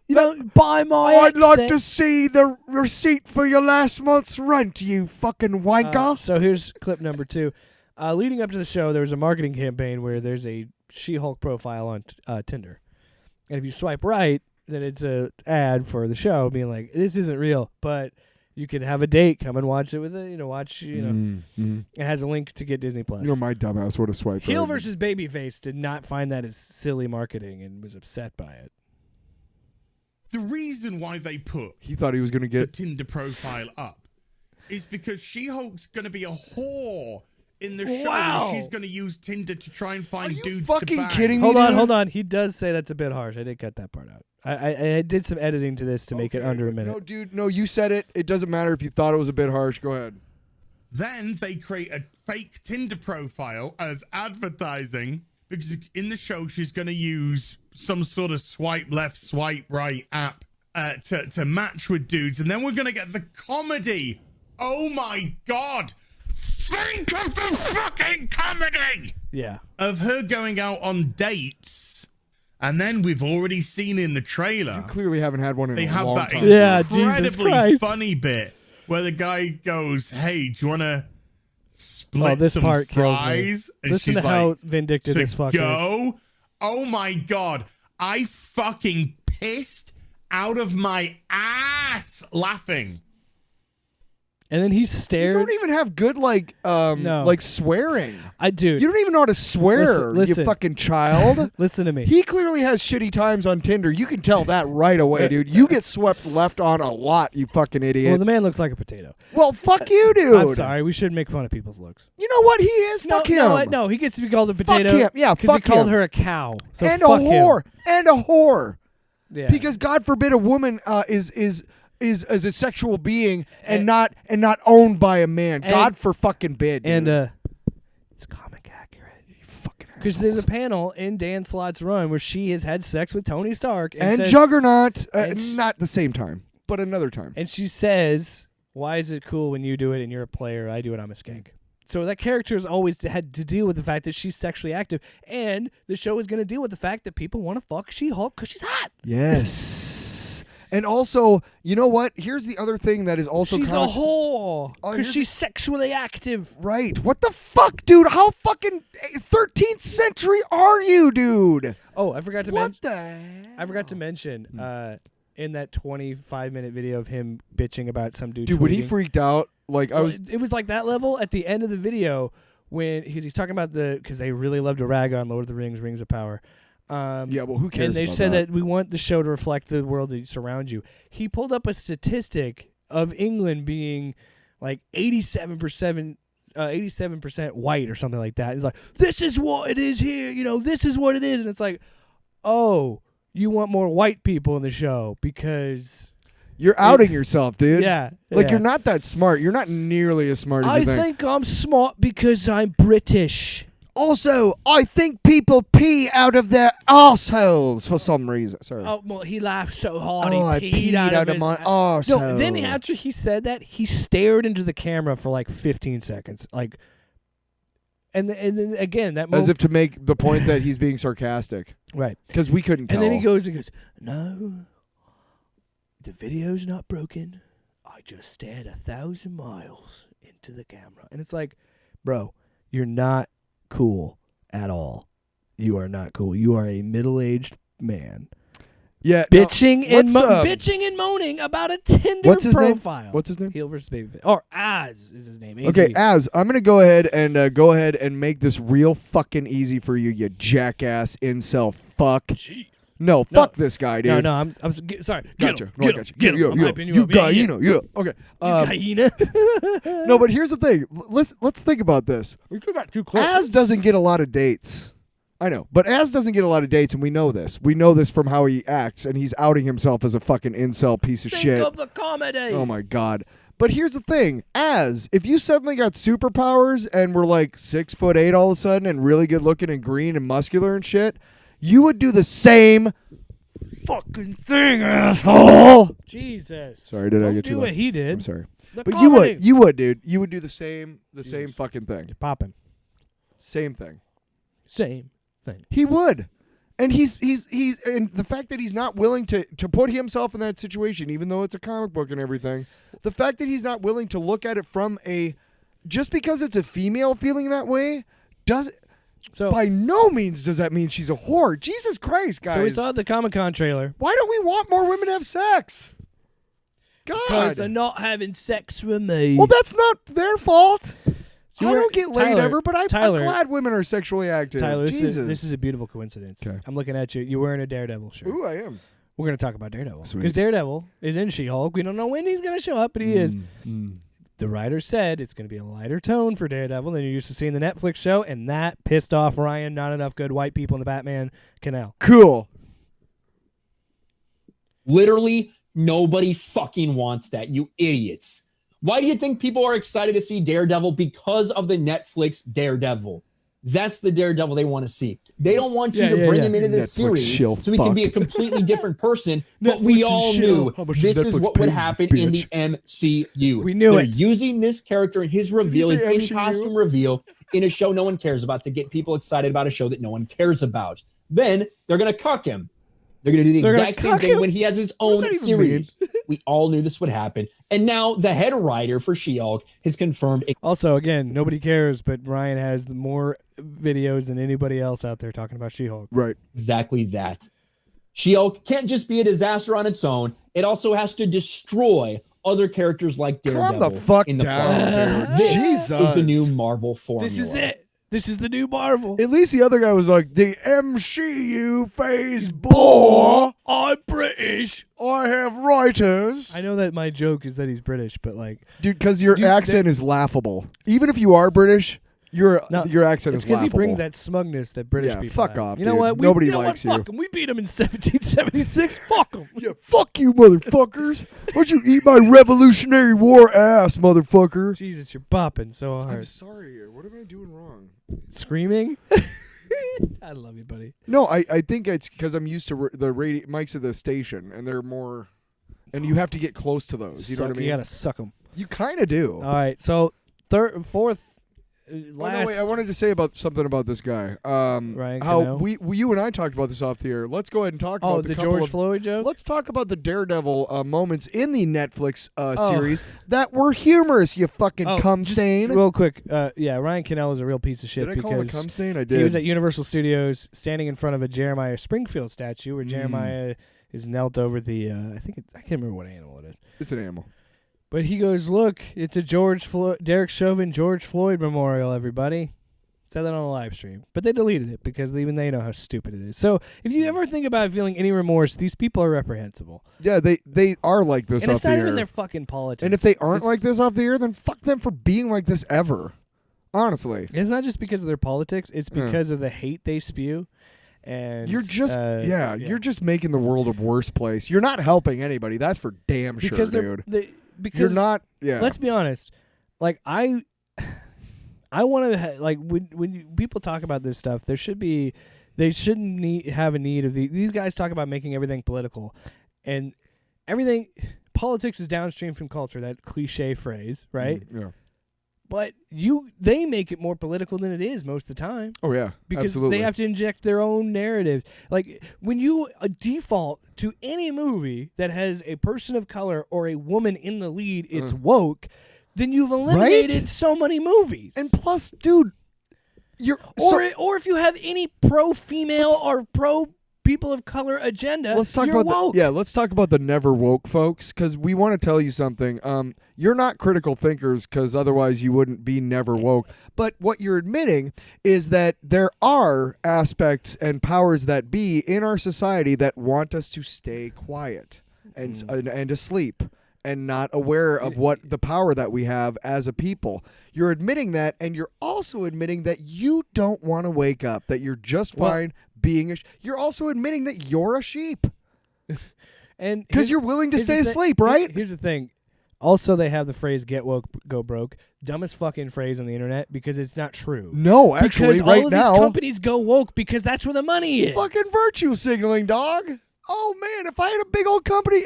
You don't buy my I'd accent. like to see the receipt for your last month's rent, you fucking wanker. So here's clip number 2. Leading up to the show, there was a marketing campaign where there's a She-Hulk profile on Tinder. And if you swipe right, then it's a ad for the show being like, this isn't real, but you can have a date, come and watch it with it, It has a link to get Disney Plus. My dumbass would have swiped Heel right. versus Babyface did not find that as silly marketing and was upset by it. The reason why they he thought he was going to get the Tinder profile up is because She-Hulk's going to be a whore in the show. Wow. She's going to use Tinder to try and find dudes fucking to bang. kidding me? Hold on. He does say that's a bit harsh. I did cut that part out. I did some editing to this to make it under a minute. No, dude, no, you said it. It doesn't matter if you thought it was a bit harsh. Go ahead. Then they create a fake Tinder profile as advertising because in the show she's going to use some sort of swipe left, swipe right app to match with dudes. And then we're going to get the comedy. Oh, my God. Think of the fucking comedy! Yeah. Of her going out on dates. And then we've already seen in the trailer. You clearly haven't had one in a long time. Incredibly funny bit where the guy goes, hey, do you want to split this some part fries? And listen to how vindictive this fucker is. Oh my God. I fucking pissed out of my ass laughing. And then he stared. You don't even have good like swearing. You don't even know how to swear, listen. you fucking child. Listen to me. He clearly has shitty times on Tinder. You can tell that right away, dude. You get swept left on a lot, you fucking idiot. Well, the man looks like a potato. Well, fuck you, dude. I'm sorry. We shouldn't make fun of people's looks. You know what? He is. Fuck him. No, he gets to be called a potato. Fuck him. Yeah, because he called her a cow. So and fuck a whore. Him. And a whore. Yeah. Because God forbid a woman is a sexual being and not owned by a man. God for fucking bid. And it's comic accurate. You fucking because there's a panel in Dan Slott's run where she has had sex with Tony Stark and says, Juggernaut. Not the same time, but another time. And she says, "Why is it cool when you do it and you're a player? I do it. I'm a skank." So that character has always had to deal with the fact that she's sexually active, and the show is going to deal with the fact that people want to fuck She-Hulk because she's hot. Yes. And also, you know what? Here's the other thing that is also She's a whore because here's she's sexually active. right. What the fuck, dude? How fucking 13th century are you, dude? Oh, I forgot to What mention. the hell? I forgot to mention. In that 25-minute video of him bitching about some dude. Dude, when he tweeting. freaked out, like I was. It was like that level at the end of the video when he's talking about because they really love to rag on Lord of the Rings, Rings of Power. Yeah, well, who cares? And they about said that we want the show to reflect the world that surrounds you. He pulled up a statistic of England being like 87% white or something like that. He's like, this is what it is here. This is what it is. And it's like, oh, you want more white people in the show because You're outing yourself, dude. Yeah. Like, you're not that smart. You're not nearly as smart as you think. I think I'm smart because I'm British. Also, I think people pee out of their assholes for some reason. Sorry. Oh, well, he laughed so hard I he peed out of his my ass. arsehole. No, then after he said that, he stared into the camera for like 15 seconds. Like, and then again, that moment. As if to make the point that he's being sarcastic. Right. Because we couldn't tell. And then he goes, no, the video's not broken. I just stared 1,000 miles into the camera. And it's like, bro, you're not cool at all. You are not cool. You are a middle-aged man. Yeah, Bitching bitching and moaning about a Tinder what's his profile. Name? What's his name? Heel versus Babyface. Or Az is his name. Okay, AG. Az, I'm gonna go ahead and make this real fucking easy for you, you jackass incel fuck. Jeez. No, fuck this guy, dude. No, I'm sorry. Gotcha. Get him. Get him. I'm hyping you up. Yeah. Okay. Hyena. No, but here's the thing. Let's think about this. We still got too close. Az doesn't get a lot of dates. I know, but Az doesn't get a lot of dates, and we know this. We know this from how he acts, and he's outing himself as a fucking incel piece of shit. Think of the comedy. Oh my god. But here's the thing, if you suddenly got superpowers and were like 6'8" all of a sudden and really good looking and green and muscular and shit, you would do the same fucking thing, asshole. Jesus. Sorry, did I Don't get do too what loud? he did. I'm sorry. The But comedy. you would, dude. You would do the same fucking thing. You're popping. Same thing. Same thing. He would. And he's and the fact that he's not willing to put himself in that situation, even though it's a comic book and everything, the fact that he's not willing to look at it from just because it's a female feeling that way, by no means does that mean she's a whore. Jesus Christ, guys. So we saw the Comic-Con trailer. Why don't we want more women to have sex? God. Because they're not having sex with me. Well, that's not their fault. So I don't get laid Tyler, ever, but I'm Tyler, glad women are sexually active. Tyler, Jesus. this is a beautiful coincidence. Okay. I'm looking at you. You're wearing a Daredevil shirt. Ooh, I am. We're going to talk about Daredevil. Sweet. Because Daredevil is in She-Hulk. We don't know when he's going to show up, but he is. The writer said it's going to be a lighter tone for Daredevil than you're used to seeing the Netflix show, and that pissed off Ryan. Not enough good white people in the Batman canal. Cool. Literally, nobody fucking wants that, you idiots. Why do you think people are excited to see Daredevil? Because of the Netflix Daredevil. That's the Daredevil they want to see. They don't want you to bring him into this Netflix series shill so he can be a completely different person. But we all knew this is what would happen in the MCU. We knew They're it. using this character in his reveal, his say MCU? in-costume reveal, in a show no one cares about to get people excited about a show that no one cares about. Then they're going to cuck him. They're going to do the exact same thing when he has his own that even series. We all knew this would happen. And now the head writer for She-Hulk has confirmed. Also, again, nobody cares, but Ryan has more videos than anybody else out there talking about She-Hulk. Right. Exactly that. She-Hulk can't just be a disaster on its own. It also has to destroy other characters like Daredevil. Calm the fuck in the down, process. dude. This Jesus. is the new Marvel formula. This is it. This is the new Marvel. At least the other guy was like, the MCU phase boy. I'm British. I have writers. I know that my joke is that he's British, but like, Dude, because your Dude, accent is laughable. Even if you are British, your accent it's is because he laughable. brings that smugness that British Yeah, people fuck have. off, You know dude. what? Nobody you know likes what? you. Fuck 'em. We beat him in 1776. Fuck him. Yeah, fuck you, motherfuckers. Why don't you eat my Revolutionary War ass, motherfucker? Jesus, you're bopping so I'm hard. sorry. What am I doing wrong? Screaming? I love you, buddy. No, I think it's because I'm used to the mics of the station, and they're more, and you have to get close to those. You know what I mean? You gotta suck them. You kind of do. All right, so fourth last. I wanted to say something about this guy. Ryan how Cannell? you and I talked about this off the air. Let's go ahead and talk about the couple George of- Floyd joke. Let's talk about the Daredevil moments in the Netflix series that were humorous. You fucking cum just stain. Real quick, Ryan Cannell is a real piece of shit Did I call him a because cum stain? I did. he was at Universal Studios standing in front of a Jeremiah Springfield statue where Jeremiah is knelt over the. I can't remember what animal it is. It's an animal. But he goes, "Look, it's a Derek Chauvin George Floyd memorial. Everybody." Said that on a live stream, but they deleted it because even they know how stupid it is. So if you ever think about feeling any remorse, these people are reprehensible. Yeah, they are like this And off it's the not air. even their fucking politics. And if they aren't It's- like this off the air, then fuck them for being like this ever. Honestly. It's not just because of their politics; it's because of the hate they spew. And You're just yeah, you're just making the world a worse place. You're not helping anybody. That's for damn sure, because dude. because You're not. Yeah. Let's be honest. Like I want to like when people talk about this stuff, they shouldn't have a need of these guys talk about making everything political, and everything politics is downstream from culture. That cliche phrase, right? Yeah. But they make it more political than it is most of the time. Oh yeah. Because absolutely. they have to inject their own narratives. Like when you default to any movie that has a person of color or a woman in the lead, it's woke. Then you've eliminated so many movies. And plus, dude, or if you have any pro-female or pro-people of color agenda, let's talk you're about woke. let's talk about the never woke folks, because we want to tell you something. You're not critical thinkers, because otherwise you wouldn't be never woke. But what you're admitting is that there are aspects and powers that be in our society that want us to stay quiet and asleep, and not aware of what the power that we have as a people. You're admitting that, and you're also admitting that you don't want to wake up, that you're just fine being you're also admitting that you're a sheep. And because you're willing to stay the asleep, right? Here's the thing. Also, they have the phrase "get woke, go broke." Dumbest fucking phrase on the internet because it's not true. No, actually, because right all of now, these companies go woke because that's where the money is. fucking virtue signaling, dog. Oh man, if I had a big old company,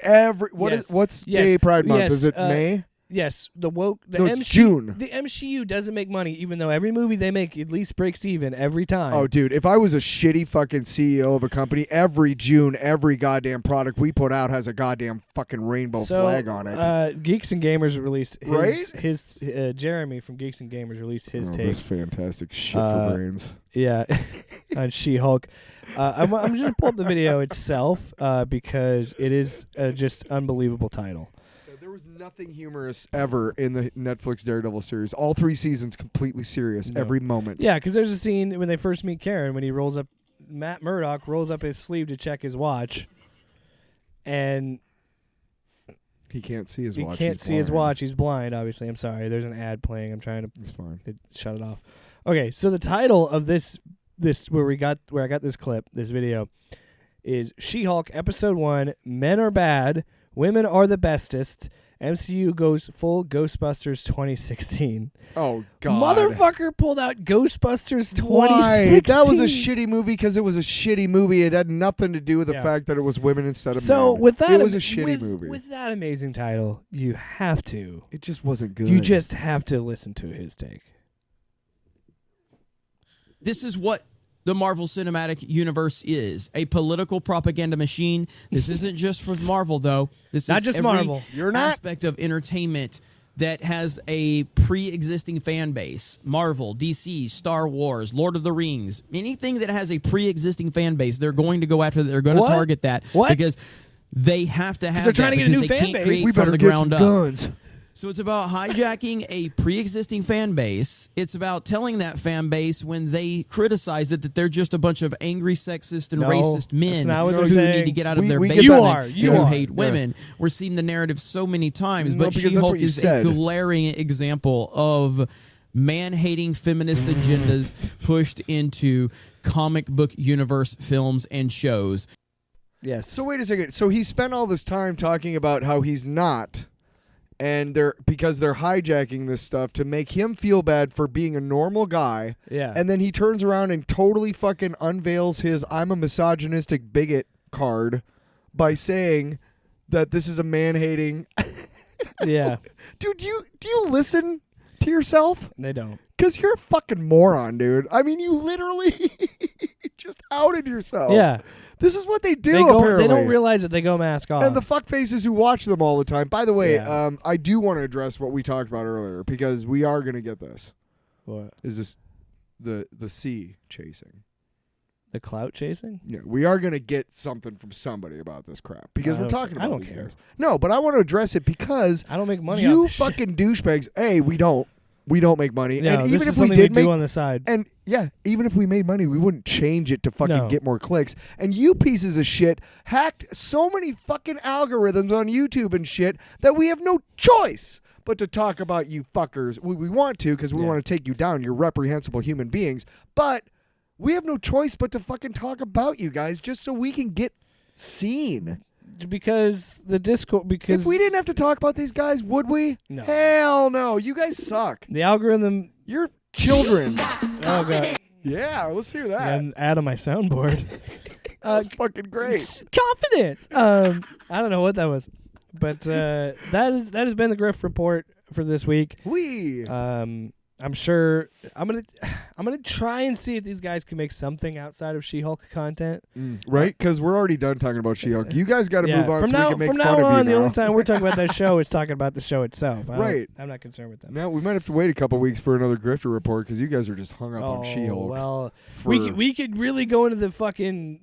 what's Gay Pride Month? Is it May? Yes, the it's June. The MCU doesn't make money, even though every movie they make at least breaks even every time. Oh, dude, if I was a shitty fucking CEO of a company, every June, every goddamn product we put out has a goddamn fucking rainbow flag on it. Geeks and Gamers released his right? Jeremy from Geeks and Gamers released his take. This fantastic shit for brains. Yeah, on She-Hulk. I'm just gonna pull up the video itself because it is just unbelievable title. There was nothing humorous ever in the Netflix Daredevil series. All 3 seasons completely serious every moment. Yeah, because there's a scene when they first meet Karen when he rolls up, Matt Murdock rolls up his sleeve to check his watch, and he can't see his watch. He can't see his watch. He's blind, obviously. I'm sorry. There's an ad playing. I'm trying to. It's fine. Shut it off. Okay, so the title of this where I got this clip, this video, is She-Hulk Episode 1. Men are bad. Women are the bestest. MCU goes full Ghostbusters 2016. Oh, God. Motherfucker pulled out Ghostbusters 2016. Why? That was a shitty movie because it was a shitty movie. It had nothing to do with the fact that it was women instead of men. So with that, it was a shitty movie. With that amazing title, you have to. It just wasn't good. You just have to listen to his take. This is what the Marvel Cinematic Universe is, a political propaganda machine. This isn't just for Marvel, though. This not is just every Marvel. You're not aspect of entertainment that has a pre-existing fan base. Marvel, DC, Star Wars, Lord of the Rings, anything that has a pre-existing fan base, they're going to go after. They're going to target that because they have to have. They're trying to get a new because they fan can't base. create we from better the get ground some up. guns. So it's about hijacking a pre-existing fan base. It's about telling that fan base when they criticize it that they're just a bunch of angry, sexist, and racist men who need to get out of their basement who hate women. We're seeing the narrative so many times, but She-Hulk is a glaring example of man-hating feminist agendas pushed into comic book universe films and shows. Yes. So wait a second. So he spent all this time talking about how he's not... And because they're hijacking this stuff to make him feel bad for being a normal guy. Yeah. And then he turns around and totally fucking unveils his "I'm a misogynistic bigot" card by saying that this is a man-hating. Yeah. Dude, do you listen to yourself? They don't. Because you're a fucking moron, dude. I mean, you literally just outed yourself. Yeah. This is what they do, apparently. They don't realize that they go mask off. And the fuckfaces who watch them all the time. By the way, Yeah. I do want to address what we talked about earlier because we are going to get this. What? Is this the sea chasing? The clout chasing? Yeah, we are going to get something from somebody about this crap because we're talking about I don't these care. guys. No, but I want to address it because I don't make money you off this fucking douchebags. A, we don't make money. No, and this even is if we something did do on the side. And yeah, even if we made money, we wouldn't change it to fucking No. get more clicks. And you pieces of shit hacked so many fucking algorithms on YouTube and shit that we have no choice but to talk about you fuckers. We want to because we want to take you down. You're reprehensible human beings. But we have no choice but to fucking talk about you guys just so we can get seen. Because the Discord. Because if we didn't have to talk about these guys, would we? No. Hell no. You guys suck. The algorithm. You're children. Oh god. Yeah, let's hear that. And add on my soundboard. That's fucking great. Confidence. I don't know what that was, but that has been the Griff Report for this week. I'm sure I'm gonna try and see if these guys can make something outside of She-Hulk content. Right? Because we're already done talking about She-Hulk. You guys got to move on from so now, we can make from fun now of on, you the now. only time we're talking about that show is talking about the show itself. Right. I'm not concerned with that. Now we might have to wait a couple weeks for another Grifter report because you guys are just hung up on She-Hulk. Well, we could really go into the fucking.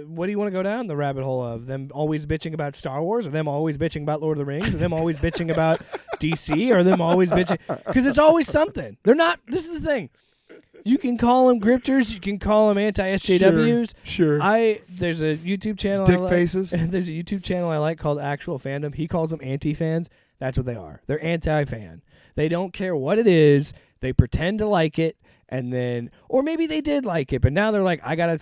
What do you want to go down the rabbit hole of? Them always bitching about Star Wars, or them always bitching about Lord of the Rings, or them always bitching about DC, or them always bitching because it's always something. They're not. This is the thing. You can call them grifters. You can call them anti-SJWs. Sure. There's a YouTube channel. Dick faces. There's a YouTube channel I like called Actual Fandom. He calls them anti-fans. That's what they are. They're anti-fan. They don't care what it is. They pretend to like it, and then, or maybe they did like it, but now they're like, I gotta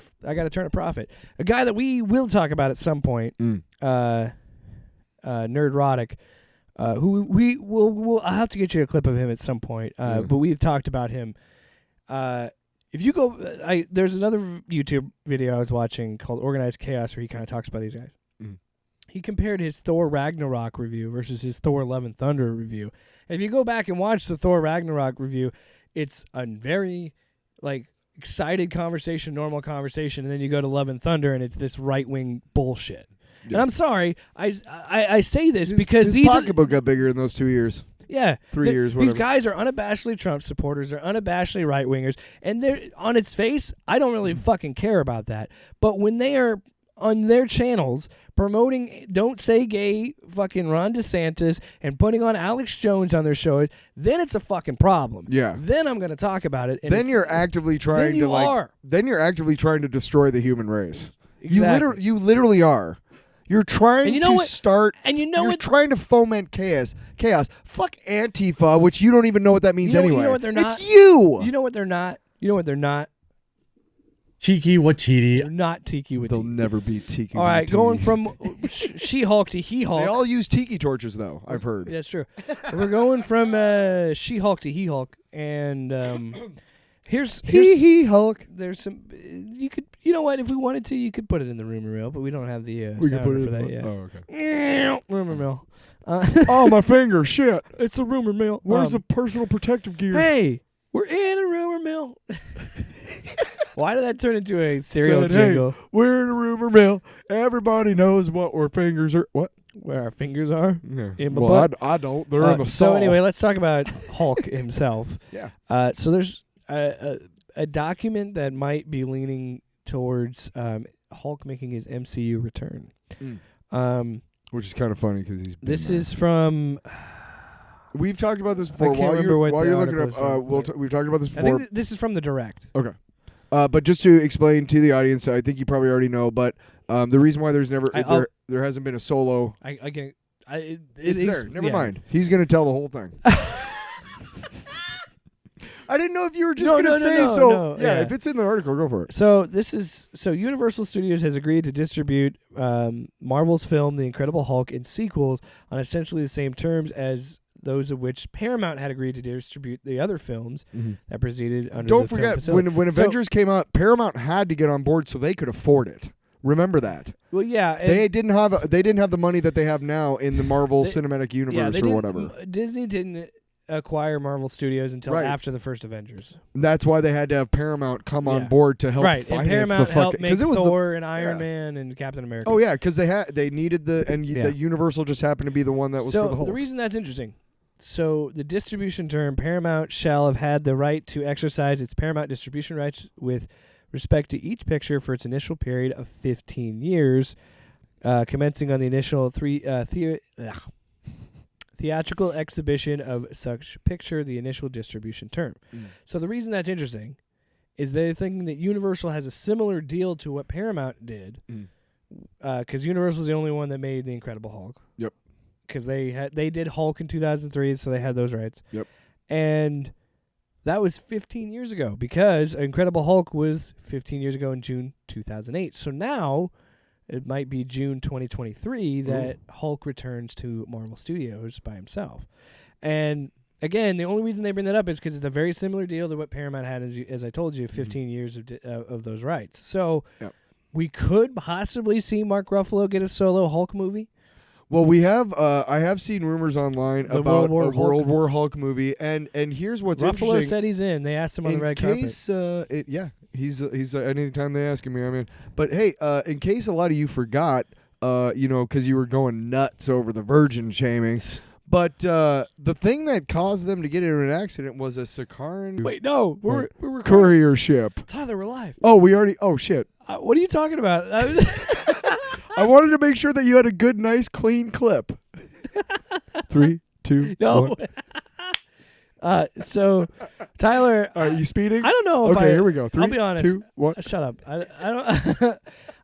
turn a profit. A guy that we will talk about at some point, Nerdrotic. Who we'll I'll have to get you a clip of him at some point. But we've talked about him. If you go, there's another YouTube video I was watching called Organized Chaos where he kind of talks about these guys. He compared his Thor Ragnarok review versus his Thor Love and Thunder review. And if you go back and watch the Thor Ragnarok review, it's a very excited conversation, normal conversation, and then you go to Love and Thunder and it's this right-wing bullshit. Yeah. And I'm sorry, I say this because his pocketbook got bigger in those 2 years. Yeah. 3 years, whatever. These guys are unabashedly Trump supporters. They're unabashedly right-wingers. And they're on its face, I don't really fucking care about that. But when they are on their channels promoting Don't Say Gay fucking Ron DeSantis and putting on Alex Jones on their shows, then it's a fucking problem. Yeah. Then I'm going to talk about it. And then you're actively trying Then you're actively trying to destroy the human race. Exactly. You literally are. You're trying you're trying to foment chaos. Fuck Antifa, which you don't even know what that means anyway. You know what they're not? It's you. You know what they're not? You know what they're not? Tiki Watiti. They're not Tiki Watiti. They'll never be Tiki Watiti. All right, going from She-Hulk to He-Hulk. They all use tiki torches, though, I've heard. That's true. We're going from She-Hulk to He-Hulk, and here's He-Hulk. There's some. You know what? If we wanted to, you could put it in the rumor mill, but we don't have the sounder for that yet. Oh, okay. Rumor mill. Oh, my finger. Shit. It's a rumor mill. Where's the personal protective gear? Hey, we're in a rumor mill. Why did that turn into a cereal jingle? Hey, we're in a rumor mill. Everybody knows what our fingers are. What? Where our fingers are? Yeah. In my butt? I don't. They're in the So stall. anyway, let's talk about Hulk himself. Yeah. So there's a document that might be leaning towards Hulk making his MCU return. Which is kind of funny because he's. This is from. We've talked about this before. I can't remember what while the you're looking article up, is from. we've talked about this I before. think this is from the Direct. Okay. But just to explain to the audience, I think you probably already know, but the reason why there's never there hasn't been a solo. It's there. Never mind. He's going to tell the whole thing. I didn't know if you were just going to say so. No, yeah, if it's in the article, go for it. So Universal Studios has agreed to distribute Marvel's film The Incredible Hulk and sequels on essentially the same terms as those of which Paramount had agreed to distribute the other films that proceeded under Don't the film forget, facility. when Avengers came out, Paramount had to get on board so they could afford it. Remember that. Well, yeah. They didn't have the money that they have now in the Marvel Cinematic Universe or whatever. Disney didn't acquire Marvel Studios until after the first Avengers. That's why they had to have Paramount come on board to help finance and Paramount the helped make it was Thor and Iron Man and Captain America. Oh yeah, because they needed the Universal just happened to be the one that was for the Hulk. The reason that's interesting. So the distribution term, Paramount shall have had the right to exercise its Paramount distribution rights with respect to each picture for its initial period of 15 years, commencing on the initial theatrical exhibition of such picture, the initial distribution term. So the reason that's interesting is they're thinking that Universal has a similar deal to what Paramount did, because Universal's the only one that made The Incredible Hulk. Yep. Because they did Hulk in 2003, so they had those rights. Yep. And that was 15 years ago, because Incredible Hulk was 15 years ago in June 2008. So now it might be June 2023 that Hulk returns to Marvel Studios by himself. And again, the only reason they bring that up is because it's a very similar deal to what Paramount had, as I told you, 15 years of those rights. So we could possibly see Mark Ruffalo get a solo Hulk movie. Well, we have. I have seen rumors online about a World War Hulk movie, and here's what's interesting. Ruffalo said he's in. They asked him on the red carpet. He's anytime they ask him, I'm in. But hey, in case a lot of you forgot, because you were going nuts over the virgin shaming. But the thing that caused them to get into an accident was a Sakaran. Wait, no, we're courier ship. Tyler, we're live. Oh, we already. Oh shit. What are you talking about? I wanted to make sure that you had a good, nice, clean clip. 3, 2, 1. So, Tyler, are you speeding? I don't know. Okay, here we go. 3, I'll be honest. 2, 1. Shut up. I don't.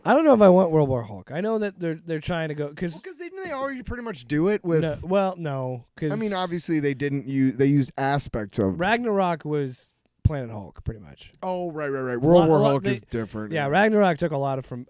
I don't know if I want World War Hulk. I know that they're trying to go because didn't they already pretty much do it with? No. Because I mean, obviously they didn't use. They used aspects of Ragnarok was Planet Hulk, pretty much. Oh, right. World War Hulk is different. Yeah, Ragnarok took a lot from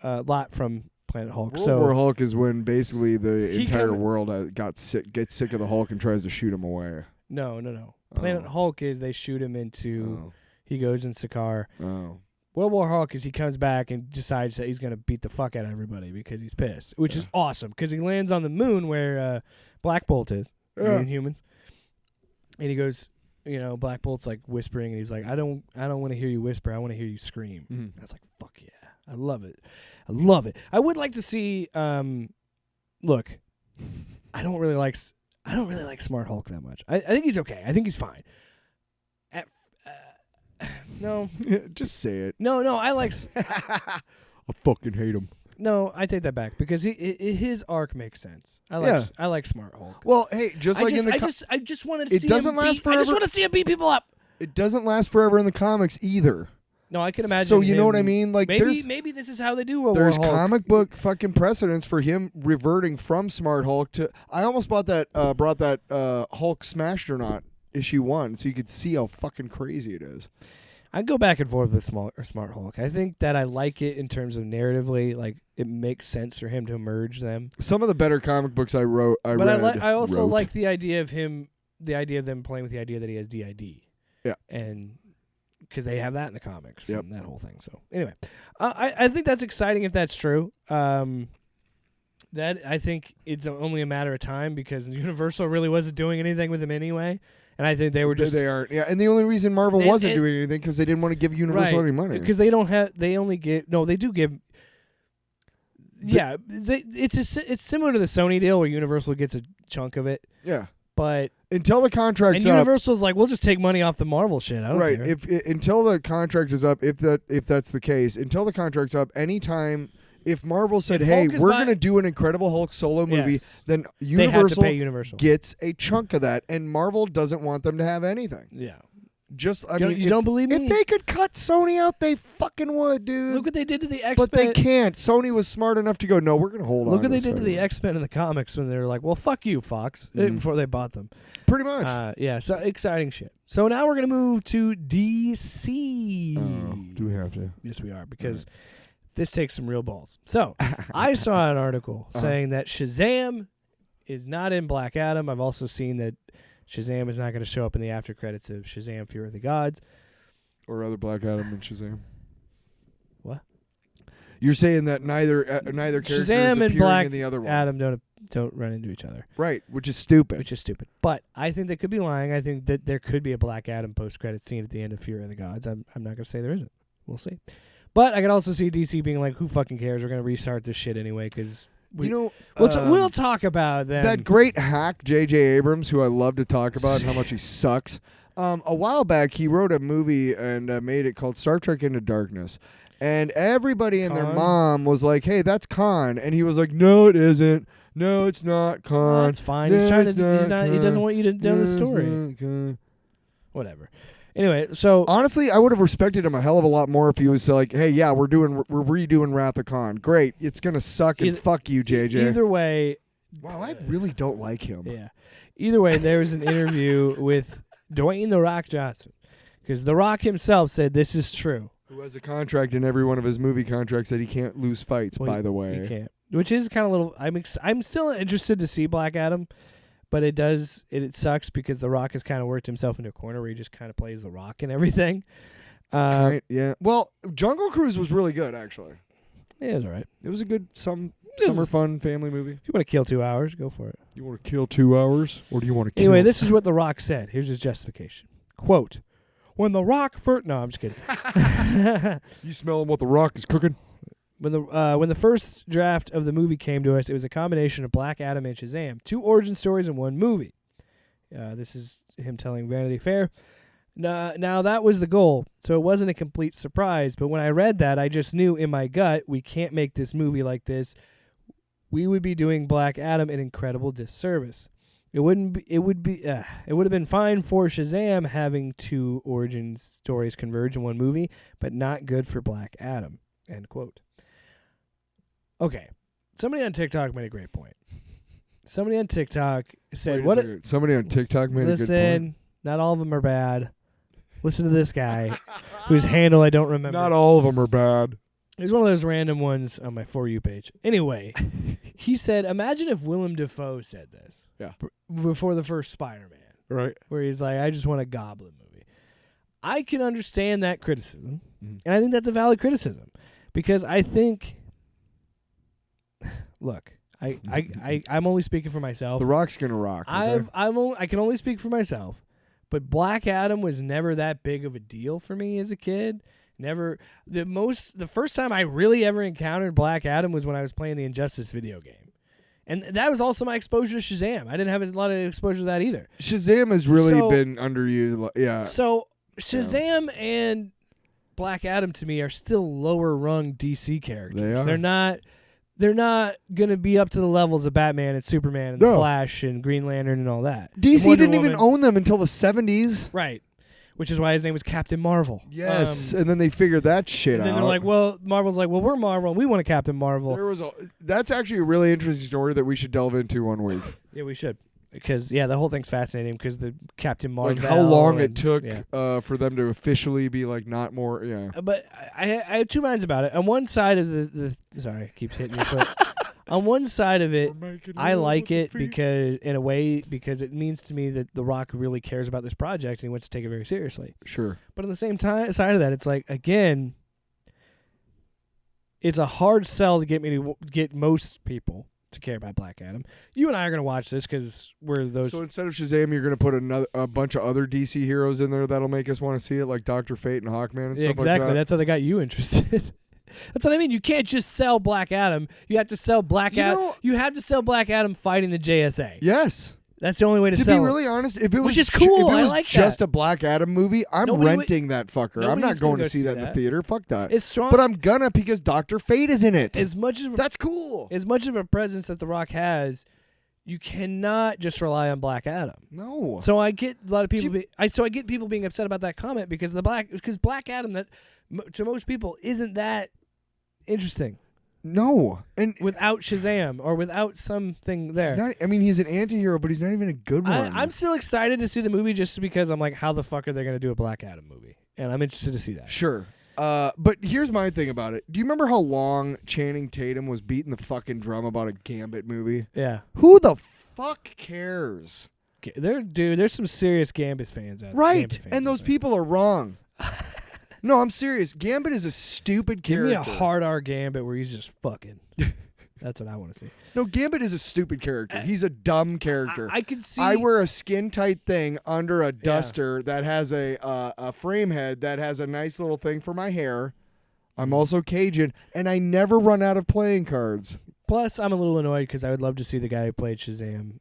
Planet Hulk. World War Hulk is when basically the entire world gets sick of the Hulk and tries to shoot him away. No. Planet Hulk is they shoot him into. He goes in Sakaar. Oh. World War Hulk is he comes back and decides that he's going to beat the fuck out of everybody because he's pissed, which is awesome because he lands on the moon where Black Bolt is, in Humans, and he goes, Black Bolt's like whispering and he's like, I don't want to hear you whisper, I want to hear you scream. And I was like, fuck yeah, I love it. I would like to see. Look, I don't really like Smart Hulk that much. I think he's okay. I think he's fine. No. Just say it. No, I like... I fucking hate him. No, I take that back because his arc makes sense. I like Smart Hulk. Well, hey, I just wanted to see him last forever. I just want to see him beat people up. It doesn't last forever in the comics either. No, I can imagine. So you know what I mean? Like maybe this is how they do World War Hulk. There's comic book fucking precedents for him reverting from Smart Hulk to. I almost brought that Hulk Smastronaut issue 1 so you could see how fucking crazy it is. I'd go back and forth with Smart Hulk. I think that I like it in terms of narratively, like it makes sense for him to merge them. Some of the better comic books I also like the idea of them playing with the idea that he has DID. Yeah, and because they have that in the comics and that whole thing. So anyway, I think that's exciting if that's true. That I think it's only a matter of time because Universal really wasn't doing anything with him anyway. And I think they were just... They aren't. Yeah, and the only reason Marvel wasn't doing anything because they didn't want to give Universal any money. Because they don't have... They only give... No, they do give... It's similar to the Sony deal where Universal gets a chunk of it. Yeah. But... Until the contract's up... And Universal's like, we'll just take money off the Marvel shit. I don't care. Until the contract is up, if that's the case, until the contract's up, anytime... If Marvel said, hey, we're going to do an Incredible Hulk solo movie, then Universal gets a chunk of that, and Marvel doesn't want them to have anything. Yeah. You don't believe me? If they could cut Sony out, they fucking would, dude. Look what they did to the X-Men. But they can't. Sony was smart enough to go, no, we're going to hold on. Look what they did to the X-Men in the comics when they were like, well, fuck you, Fox, before they bought them. Pretty much. Yeah, so exciting shit. So now we're going to move to DC. Oh, do we have to? Yes, we are, because... This takes some real balls. So, I saw an article saying that Shazam is not in Black Adam. I've also seen that Shazam is not going to show up in the after credits of Shazam: Fear of the Gods. Or rather, Black Adam and Shazam. What? You're saying that neither character Shazam is and appearing Black in the other one. Adam don't. don't run into each other. Right, which is stupid. But I think they could be lying. I think that there could be a Black Adam post-credit scene at the end of Fury of the Gods. I'm not going to say there isn't. We'll see. But I could also see DC being like, who fucking cares? We're going to restart this shit anyway because we'll talk about them. That great hack, J.J. Abrams, who I love to talk about and how much he sucks. A while back, he wrote a movie and made it called Star Trek Into Darkness. And everybody and their mom was like, hey, that's Khan. And he was like, no, it isn't. No, it's not Khan. That's fine. No, He doesn't want you to know the No, story. it's not Khan. Whatever. Anyway, so honestly, I would have respected him a hell of a lot more if he was like, hey, yeah, we're redoing Wrath of Khan. Great. It's going to suck and fuck you, JJ. Either way. Wow, I really don't like him. Yeah. Either way, there was an interview with Dwayne The Rock Johnson. Because The Rock himself said this is true. Who has a contract in every one of his movie contracts that he can't lose fights, by the way. He can't. Which is kind of a little... I'm still interested to see Black Adam, but it sucks because The Rock has kind of worked himself into a corner where he just kind of plays The Rock and everything. Yeah. Well, Jungle Cruise was really good, actually. Yeah, it was all right. It was a good summer fun family movie. If you want to kill 2 hours, go for it. You want to kill 2 hours? Or do you want to kill... Anyway, this is what The Rock said. Here's his justification. Quote... When The Rock first... No, I'm just kidding. You smelling what The Rock is cooking? When the first draft of the movie came to us, it was a combination of Black Adam and Shazam. 2 origin stories in one movie. This is him telling Vanity Fair. Now, that was the goal, so it wasn't a complete surprise. But when I read that, I just knew in my gut, we can't make this movie like this. We would be doing Black Adam an incredible disservice. It would have been fine for Shazam having 2 origin stories converge in one movie, but not good for Black Adam. End quote. Okay. Somebody on TikTok made a great point. Somebody on TikTok said, somebody on TikTok made a good point? Listen, not all of them are bad. Listen to this guy whose handle I don't remember. Not all of them are bad. It was one of those random ones on my For You page. Anyway, he said, imagine if Willem Dafoe said this. Yeah. Before the first Spider-Man. Right. Where he's like, I just want a Goblin movie. I can understand that criticism. And I think that's a valid criticism. Because I think... Look, I'm only speaking for myself. The Rock's going to rock. Okay? I can only speak for myself. But Black Adam was never that big of a deal for me as a kid. Never. The first time I really ever encountered Black Adam was when I was playing the Injustice video game. And that was also my exposure to Shazam. I didn't have a lot of exposure to that either. Shazam has really been underused. Yeah. So Shazam and Black Adam to me are still lower rung DC characters. They are. They're not going to be up to the levels of Batman and Superman and the Flash and Green Lantern and all that. DC didn't even own them until the 70s. Right. Which is why his name was Captain Marvel. Yes, and then they figured that shit out. And then they're like, Marvel's like, we're Marvel, and we want a Captain Marvel. That's actually a really interesting story that we should delve into one week. Yeah, we should. Because, the whole thing's fascinating because the Captain Marvel. Like how long it took for them to officially be like not more, But I have 2 minds about it. On one side of the sorry, it keeps hitting your foot. On one side of it, I like it because it means to me that The Rock really cares about this project and he wants to take it very seriously. Sure. But on the same side of that, it's like, again, it's a hard sell to get most people to care about Black Adam. You and I are going to watch this because we're those. So instead of Shazam, you're going to put a bunch of other DC heroes in there that'll make us want to see it, like Dr. Fate and Hawkman and stuff exactly. like that. That's how they got you interested. That's what I mean. You can't just sell Black Adam. You have to sell Black Adam. You have to sell Black Adam fighting the JSA. Yes. That's the only way to sell. To be really honest, if it was which is cool. If it was I like just that. a Black Adam movie, I'm renting that fucker. I'm not going to see that in the theater. Fuck that. It's strong, but I'm gonna because Dr. Fate is in it. That's cool. As much of a presence that The Rock has, you cannot just rely on Black Adam. No. So I get a lot of people. I get people being upset about that comment because Black Adam that to most people isn't that interesting. No, and without Shazam or without something there. He's an anti-hero, but he's not even a good one. I'm still excited to see the movie just because I'm like, how the fuck are they going to do a Black Adam movie? And I'm interested to see that. Sure. But here's my thing about it. Do you remember how long Channing Tatum was beating the fucking drum about a Gambit movie? Yeah. Who the fuck cares? There's some serious Gambit fans out there. Right, and those people are wrong. No, I'm serious. Gambit is a stupid character. Give me a hard R Gambit where he's just fucking. That's what I want to see. No, Gambit is a stupid character. He's a dumb character. I could see. I wear a skin tight thing under a duster that has a frame head that has a nice little thing for my hair. I'm also Cajun, and I never run out of playing cards. Plus, I'm a little annoyed because I would love to see the guy who played Shazam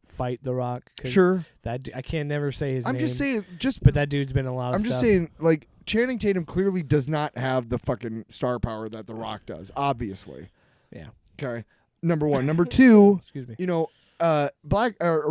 fight The Rock. Sure. I can never say his name. I'm just saying, but that dude's been in a lot of stuff. I'm just saying, like, Channing Tatum clearly does not have the fucking star power that The Rock does, obviously. Yeah. Okay. Number one. Number two, excuse me. You know, The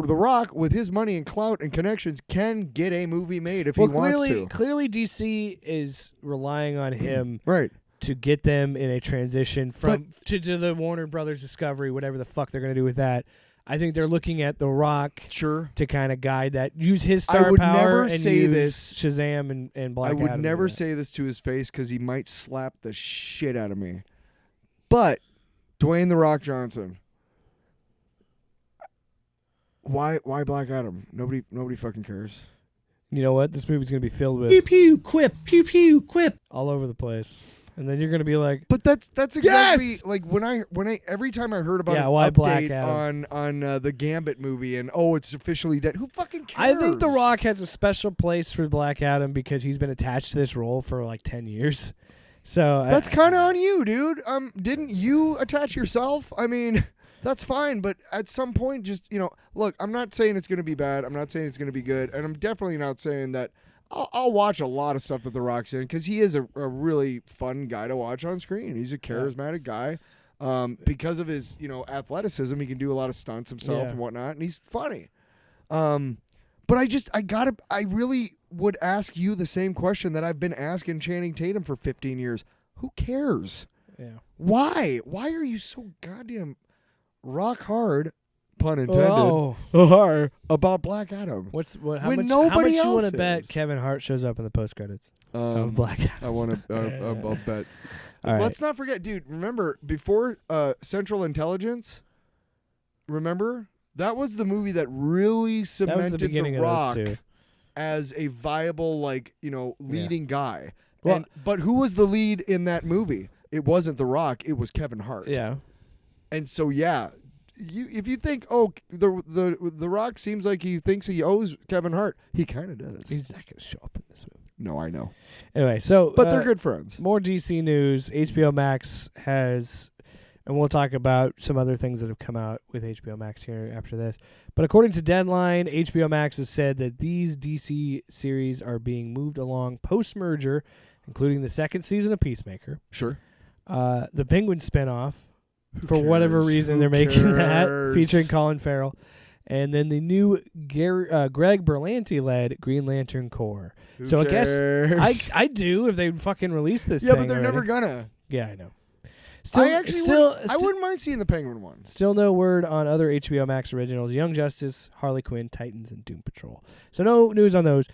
Rock, with his money and clout and connections, can get a movie made if he wants to. Clearly, DC is relying on him right. to get them in a transition from to the Warner Brothers Discovery, whatever the fuck they're going to do with that. I think they're looking at The Rock to kind of guide that. Use his star power and use Shazam and Black Adam. I would never say this to his face because he might slap the shit out of me. But Dwayne The Rock Johnson. Why Black Adam? Nobody fucking cares. You know what? This movie's going to be filled with pew pew quip, pew pew quip all over the place. And then you're going to be like, but that's exactly like when I every time I heard about an update on the Gambit movie and it's officially dead. Who fucking cares? I think The Rock has a special place for Black Adam because he's been attached to this role for like 10 years. So that's kind of on you, dude. Didn't you attach yourself? I mean, that's fine, but at some point, just look. I'm not saying it's going to be bad. I'm not saying it's going to be good, and I'm definitely not saying that. I'll watch a lot of stuff that The Rock's in because he is a really fun guy to watch on screen. He's a charismatic guy. Because of his athleticism, he can do a lot of stunts himself and whatnot, and he's funny. But I really would ask you the same question that I've been asking Channing Tatum for 15 years. Who cares? Yeah. Why? Why are you so goddamn rock hard, pun intended, about Black Adam? How much you want to bet Kevin Hart shows up in the post credits of Black Adam? I want to. I'll bet. All Let's not forget, dude. Remember before Central Intelligence? Remember? That was the movie that really cemented The Rock as a viable, leading guy. Well, but who was the lead in that movie? It wasn't The Rock. It was Kevin Hart. Yeah. And so, if you think, the Rock seems like he thinks he owes Kevin Hart, he kind of does. He's not going to show up in this movie. No, I know. Anyway, but they're good friends. More DC news. HBO Max has. And we'll talk about some other things that have come out with HBO Max here after this. But according to Deadline, HBO Max has said that these DC series are being moved along post-merger, including the second season of Peacemaker. Sure. The Penguin spinoff, for whatever reason they're making that, featuring Colin Farrell. And then the new Greg Berlanti-led Green Lantern Corps. Who cares? I guess I do if they fucking release this thing. Yeah, but they're never gonna. Yeah, I know. I wouldn't mind seeing the Penguin one. Still no word on other HBO Max originals: Young Justice, Harley Quinn, Titans, and Doom Patrol. So no news on those.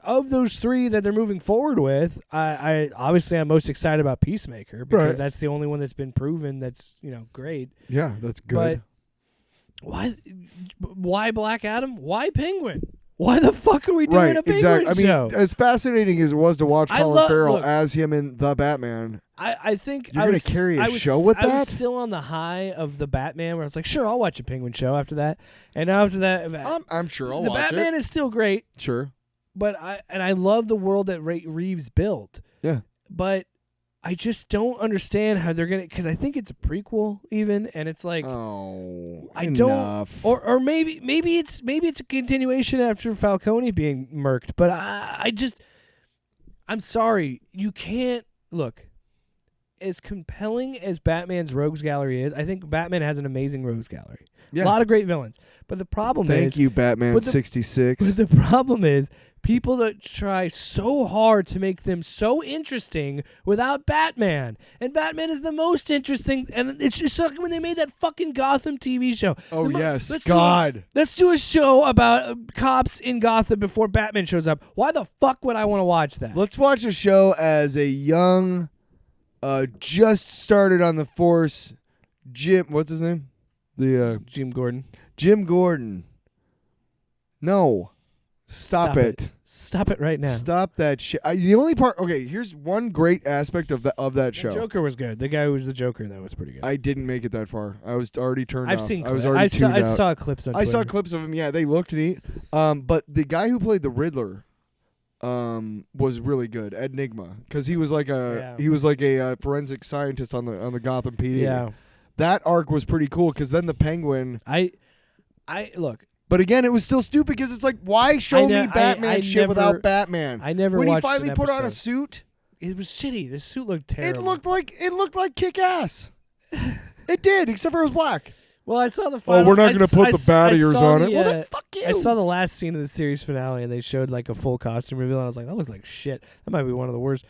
Of those three that they're moving forward with, I'm most excited about Peacemaker because that's the only one that's been proven that's great. Yeah, that's good. But why Black Adam? Why Penguin? Why the fuck are we doing a Penguin show? I mean, as fascinating as it was to watch Colin Farrell as him in The Batman, I think you're going to carry a show with that? I was still on the high of The Batman where I was like, sure, I'll watch a Penguin show after that. And after that, I'm sure I'll watch it. The Batman is still great. Sure. But I love the world that Reeves built. Yeah. But I just don't understand how they're gonna, because I think it's a prequel even, and it's like, enough. Or maybe it's a continuation after Falcone being murked. But I'm sorry, you can't look. As compelling as Batman's Rogues Gallery is, I think Batman has an amazing Rogues Gallery. Yeah. A lot of great villains. But the problem is... Thank you, Batman 66. But the problem is, people that try so hard to make them so interesting without Batman. And Batman is the most interesting. And it's just like when they made that fucking Gotham TV show. Oh, yes. God. Let's do a show about cops in Gotham before Batman shows up. Why the fuck would I want to watch that? Let's watch a show as a young... just started on the force, Jim. What's his name? Jim Gordon. Jim Gordon. No, Stop it. Stop it right now. Stop that shit. The only part. Okay, here's one great aspect of that show. The Joker was good. The guy who was the Joker, though, was pretty good. I didn't make it that far. I was already turned I've off. seen I was clips. already tuned I out. saw clips on Twitter. I saw clips of him. Yeah, they looked neat. But the guy who played the Riddler was really good, Ed Nigma, because he was like a forensic scientist on the Gotham PD. Yeah. That arc was pretty cool because then the Penguin. I look. But again, it was still stupid because it's like, why show me Batman shit without Batman? I never when watched he finally an put on a episode. suit. It was shitty. The suit looked terrible. It looked like Kick-Ass. It did, except for it was black. Well, I saw the final. Oh, we're not going to put the bat ears on it. Well, then fuck you. I saw the last scene of the series finale, and they showed like a full costume reveal, and I was like, that looks like shit. That might be one of the worst.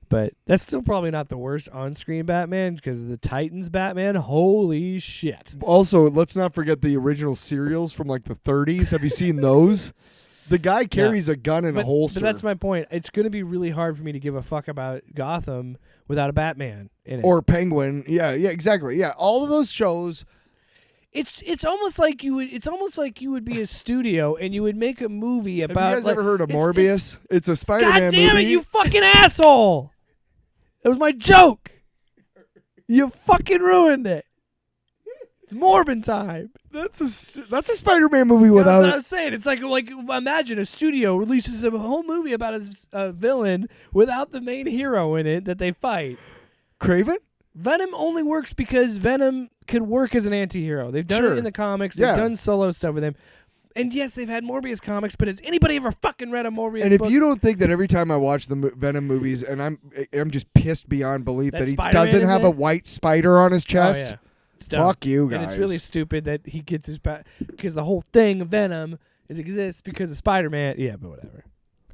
But that's still probably not the worst on-screen Batman, because the Titans Batman, holy shit. Also, let's not forget the original serials from like the 30s. Have you seen those? The guy carries a gun in a holster. But that's my point. It's going to be really hard for me to give a fuck about Gotham without a Batman in it. Or Penguin. Yeah, exactly. Yeah, all of those shows. It's almost like you would be a studio and you would make a movie about. Have you guys ever heard of Morbius? It's a Spider-Man movie. God damn it, you fucking asshole! That was my joke. You fucking ruined it. It's Morbin time. That's a Spider-Man movie without. That's what I was saying. It's like imagine a studio releases a whole movie about a villain without the main hero in it that they fight. Kraven? Venom only works because Venom could work as an anti-hero. They've done it in the comics. They've done solo stuff with him. And yes, they've had Morbius comics, but has anybody ever fucking read a Morbius book? book? If you don't think that every time I watch the Venom movies, and I'm just pissed beyond belief that he doesn't have a white spider on his chest. Oh, yeah. Fuck you guys. And it's really stupid that he gets his because the whole thing of Venom exists because of Spider-Man. Yeah, but whatever.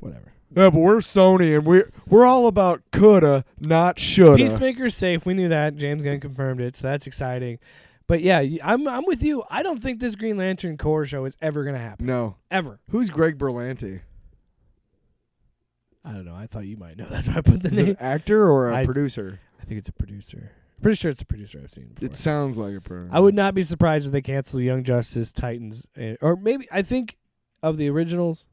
Yeah, but we're Sony, and we're all about coulda, not shoulda. Peacemaker's safe. We knew that. James Gunn confirmed it, so that's exciting. But yeah, I'm with you. I don't think this Green Lantern Corps show is ever gonna happen. No, ever. Who's Greg Berlanti? I don't know. I thought you might know. That's why I put the name. An actor or a producer? I think it's a producer. Pretty sure it's a producer I've seen before. It sounds like a producer. I would not be surprised if they cancel Young Justice, Titans, or maybe I think of the originals.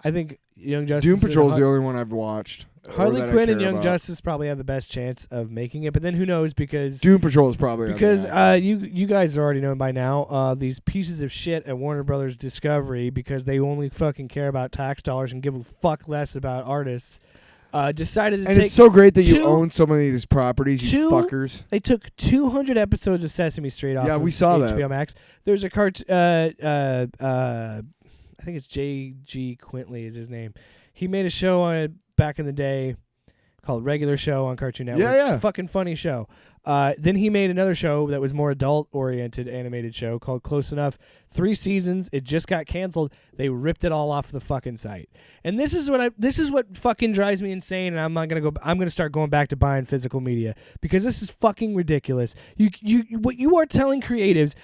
I think Young Justice. Doom Patrol is the only one I've watched. Harley Quinn and Young Justice probably have the best chance of making it, but then who knows? Because Doom Patrol is probably you guys already know by now these pieces of shit at Warner Brothers Discovery, because they only fucking care about tax dollars and give a fuck less about artists. Decided to and take it's so great that you own so many of these properties, you fuckers. They took 200 episodes of Sesame Street off. Yeah, we saw HBO that. Max. There's a cartoon. I think it's J.G. Quintley is his name. He made a show back in the day called Regular Show on Cartoon Network. Yeah. Fucking funny show. Then he made another show that was more adult-oriented animated show called Close Enough. 3 seasons. It just got canceled. They ripped it all off the fucking site. And this is what fucking drives me insane. And I'm gonna start going back to buying physical media because this is fucking ridiculous. What you are telling creatives.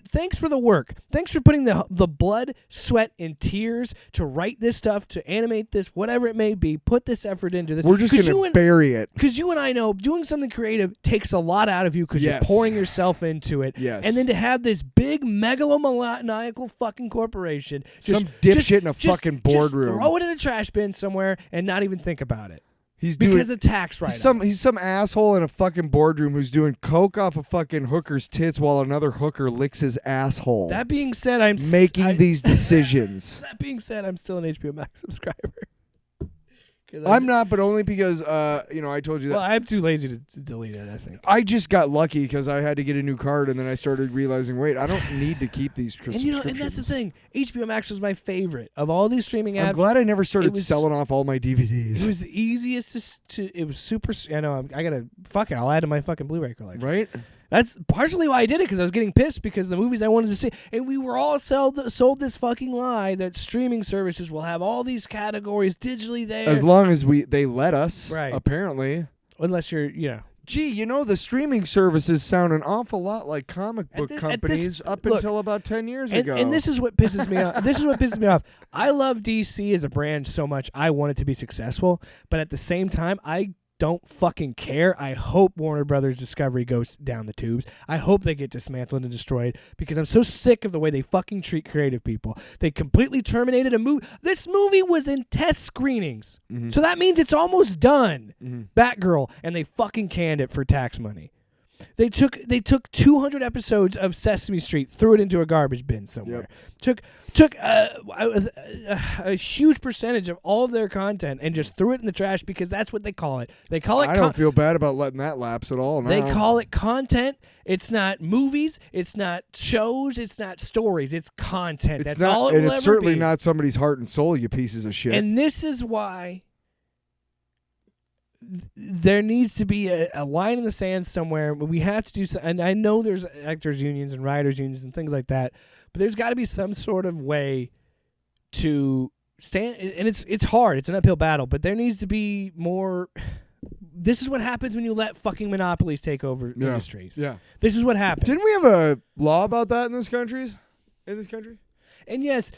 Thanks for the work. Thanks for putting the blood, sweat, and tears to write this stuff, to animate this, whatever it may be. Put this effort into this. We're just gonna bury it. Because you and I know doing something creative takes a lot out of you because you're pouring yourself into it. Yes. And then to have this big megalomaniacal fucking corporation, some dipshit in a fucking boardroom, just throw it in a trash bin somewhere and not even think about it. He's because of tax write-offs. He's some asshole in a fucking boardroom who's doing coke off a fucking hooker's tits while another hooker licks his asshole. That being said, I'm making these decisions. That being said, I'm still an HBO Max subscriber. I'm not, but only because I told you that. Well, I'm too lazy to delete it, I think. I just got lucky because I had to get a new card, and then I started realizing, wait, I don't need to keep these subscriptions. And that's the thing. HBO Max was my favorite of all these streaming apps. I'm glad I never started selling off all my DVDs. It was the easiest it was super. I know I gotta fuck it. I'll add to my fucking Blu-ray collection. Right. That's partially why I did it, because I was getting pissed because the movies I wanted to see, and we were all sold this fucking lie that streaming services will have all these categories digitally there. As long as they let us, right? Apparently, unless you're, Gee, the streaming services sound an awful lot like comic book companies until about 10 years ago. And this is what pisses me off. This is what pisses me off. I love DC as a brand so much. I want it to be successful, but at the same time, I don't fucking care. I hope Warner Brothers Discovery goes down the tubes. I hope they get dismantled and destroyed because I'm so sick of the way they fucking treat creative people. They completely terminated a movie. This movie was in test screenings. So that means it's almost done. Batgirl, and they fucking canned it for tax money. They took 200 episodes of Sesame Street, threw it into a garbage bin somewhere. Took a huge percentage of all of their content and just threw it in the trash because that's what they call it. They call it. I don't feel bad about letting that lapse at all. No. They call it content. It's not movies. It's not shows. It's not stories. It's content. It's that's not, all it and will it's ever certainly be. not somebody's heart and soul. You pieces of shit. And this is why there needs to be a line in the sand somewhere. We have to do and I know there's actors unions and writers unions and things like that, but there's got to be some sort of way to stand. And it's hard. It's an uphill battle, but there needs to be more. This is what happens when you let fucking monopolies take over industries. Yeah. This is what happens. Didn't we have a law about that in this country? And yes,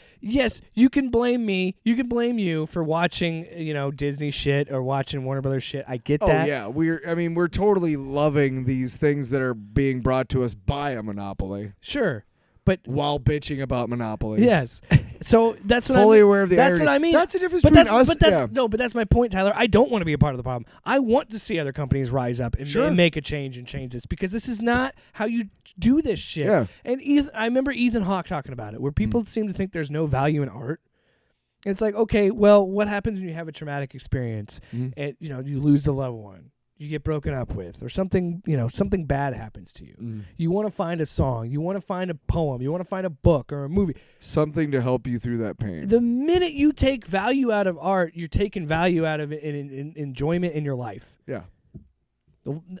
you can blame me. You can blame you for watching, Disney shit or watching Warner Brothers shit. I get that. Oh yeah, we're totally loving these things that are being brought to us by a monopoly. Sure, but while bitching about monopolies. Yes. So that's what fully I mean. aware of the That's irony. what I mean. That's the difference between us. But that's my point, Tyler. I don't want to be a part of the problem. I want to see other companies rise up and make a change and change this because this is not how you do this shit. Yeah. And I remember Ethan Hawke talking about it, where people seem to think there's no value in art. And it's like, okay, well, what happens when you have a traumatic experience and you lose the loved one? You get broken up with, or something bad happens to you. You want to find a song, you want to find a poem, you want to find a book or a movie. Something to help you through that pain. The minute you take value out of art, you're taking value out of it in enjoyment in your life. Yeah.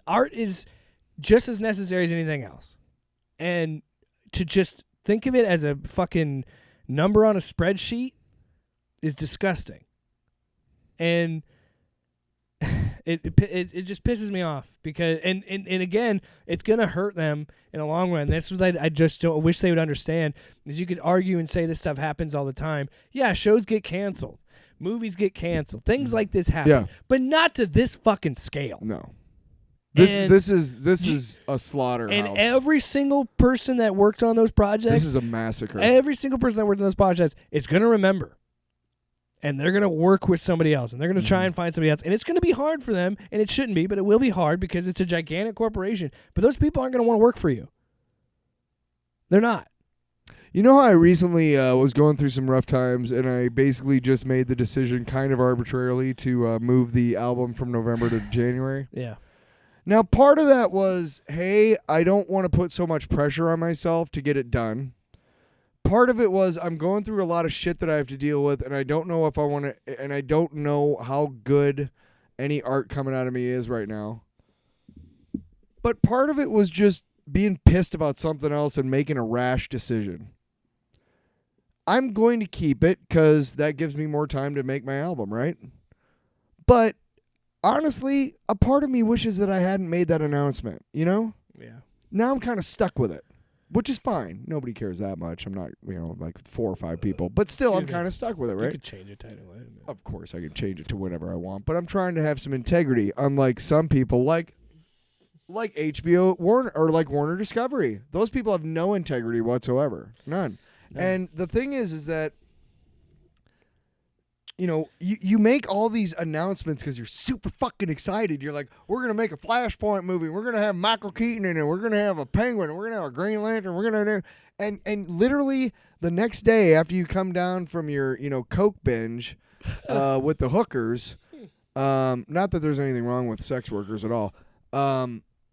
Art is just as necessary as anything else. And to just think of it as a fucking number on a spreadsheet is disgusting. And it just pisses me off because and again, it's gonna hurt them in the long run. This is what I just don't wish they would understand is you could argue and say this stuff happens all the time. Yeah, shows get canceled, movies get canceled, things like this happen, but not to this fucking scale. No, this is a slaughterhouse. And every single person that worked on those projects, this is a massacre. Every single person that worked on those projects, it's gonna remember. And they're going to work with somebody else. And they're going to try and find somebody else. And it's going to be hard for them. And it shouldn't be, but it will be hard because it's a gigantic corporation. But those people aren't going to want to work for you. They're not. You know how I recently was going through some rough times, and I basically just made the decision kind of arbitrarily to move the album from November to January? Yeah. Now, part of that was, hey, I don't want to put so much pressure on myself to get it done. Part of it was I'm going through a lot of shit that I have to deal with, and I don't know if I want to, and I don't know how good any art coming out of me is right now. But part of it was just being pissed about something else and making a rash decision. I'm going to keep it because that gives me more time to make my album, right? But honestly, a part of me wishes that I hadn't made that announcement, Yeah. Now I'm kind of stuck with it. Which is fine. Nobody cares that much. I'm not, like 4 or 5 people. But still, I'm kind of stuck with it, right? You could change it title. Of course, I can change it to whatever I want. But I'm trying to have some integrity, unlike some people like HBO Warner or like Warner Discovery. Those people have no integrity whatsoever. None. No. And the thing is that, you make all these announcements because you're super fucking excited. You're like, we're going to make a Flashpoint movie. We're going to have Michael Keaton in it. We're going to have a Penguin. We're going to have a Green Lantern. We're going to and literally the next day after you come down from your, Coke binge with the hookers, not that there's anything wrong with sex workers at all.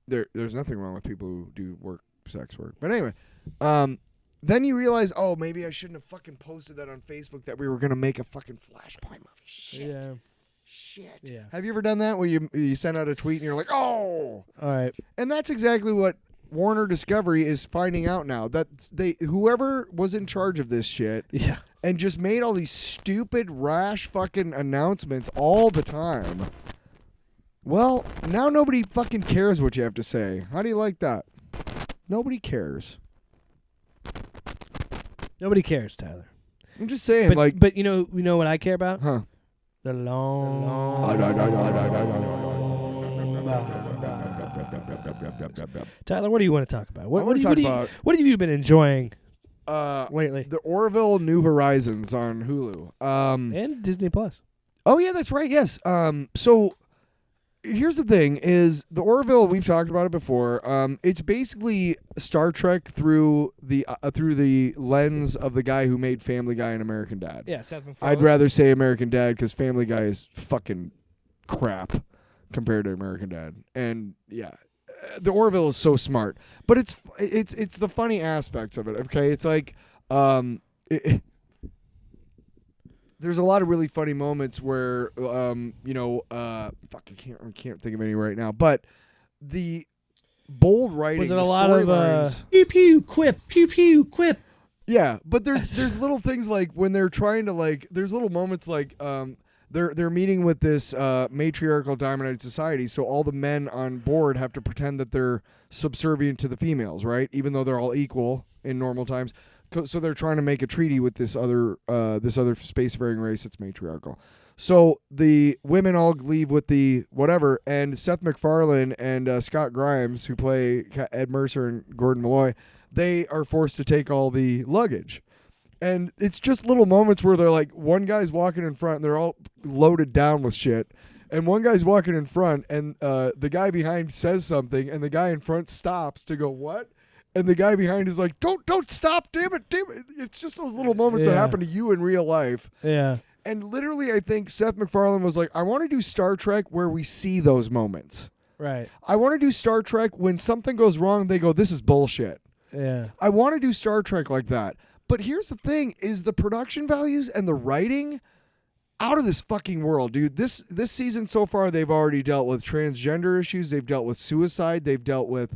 There's nothing wrong with people who do sex work. But anyway, then you realize, oh, maybe I shouldn't have fucking posted that on Facebook that we were going to make a fucking Flashpoint movie. Shit. Yeah. Shit. Yeah. Have you ever done that where you send out a tweet and you're like, oh. All right. And that's exactly what Warner Discovery is finding out now. That whoever was in charge of this shit and just made all these stupid, rash fucking announcements all the time. Well, now nobody fucking cares what you have to say. How do you like that? Nobody cares. Nobody cares, Tyler. I'm just saying, but you know what I care about? Huh? The long. Tyler, what do you want to talk about? What have you been enjoying lately? The Orville New Horizons on Hulu. And Disney Plus. Oh, yeah, that's right, yes. So here's the thing, is the Orville, we've talked about it before, it's basically Star Trek through the lens of the guy who made Family Guy and American Dad. Yeah, Seth MacFarlane. I'd rather say American Dad because Family Guy is fucking crap compared to American Dad. And, yeah. The Orville is so smart, but it's the funny aspects of it. Okay, it's like there's a lot of really funny moments where I can't think of any right now, but the bold writing, was it a lot of pew pew quip, pew pew quip? Yeah, but there's little things like when they're trying to there's little moments like They're meeting with this matriarchal dominated society, so all the men on board have to pretend that they're subservient to the females, right? Even though they're all equal in normal times. So they're trying to make a treaty with this other spacefaring race that's matriarchal. So the women all leave with the whatever, and Seth MacFarlane and Scott Grimes, who play Ed Mercer and Gordon Malloy, they are forced to take all the luggage. And it's just little moments where they're like, one guy's walking in front, and they're all loaded down with shit. And one guy's walking in front, and the guy behind says something, and the guy in front stops to go, what? And the guy behind is like, don't stop, damn it. It's just those little moments that happen to you in real life. Yeah. And literally, I think Seth MacFarlane was like, I want to do Star Trek where we see those moments. Right. I want to do Star Trek when something goes wrong, they go, this is bullshit. Yeah. I want to do Star Trek like that. But here's the thing, is the production values and the writing out of this fucking world, dude. This season so far, they've already dealt with transgender issues. They've dealt with suicide. They've dealt with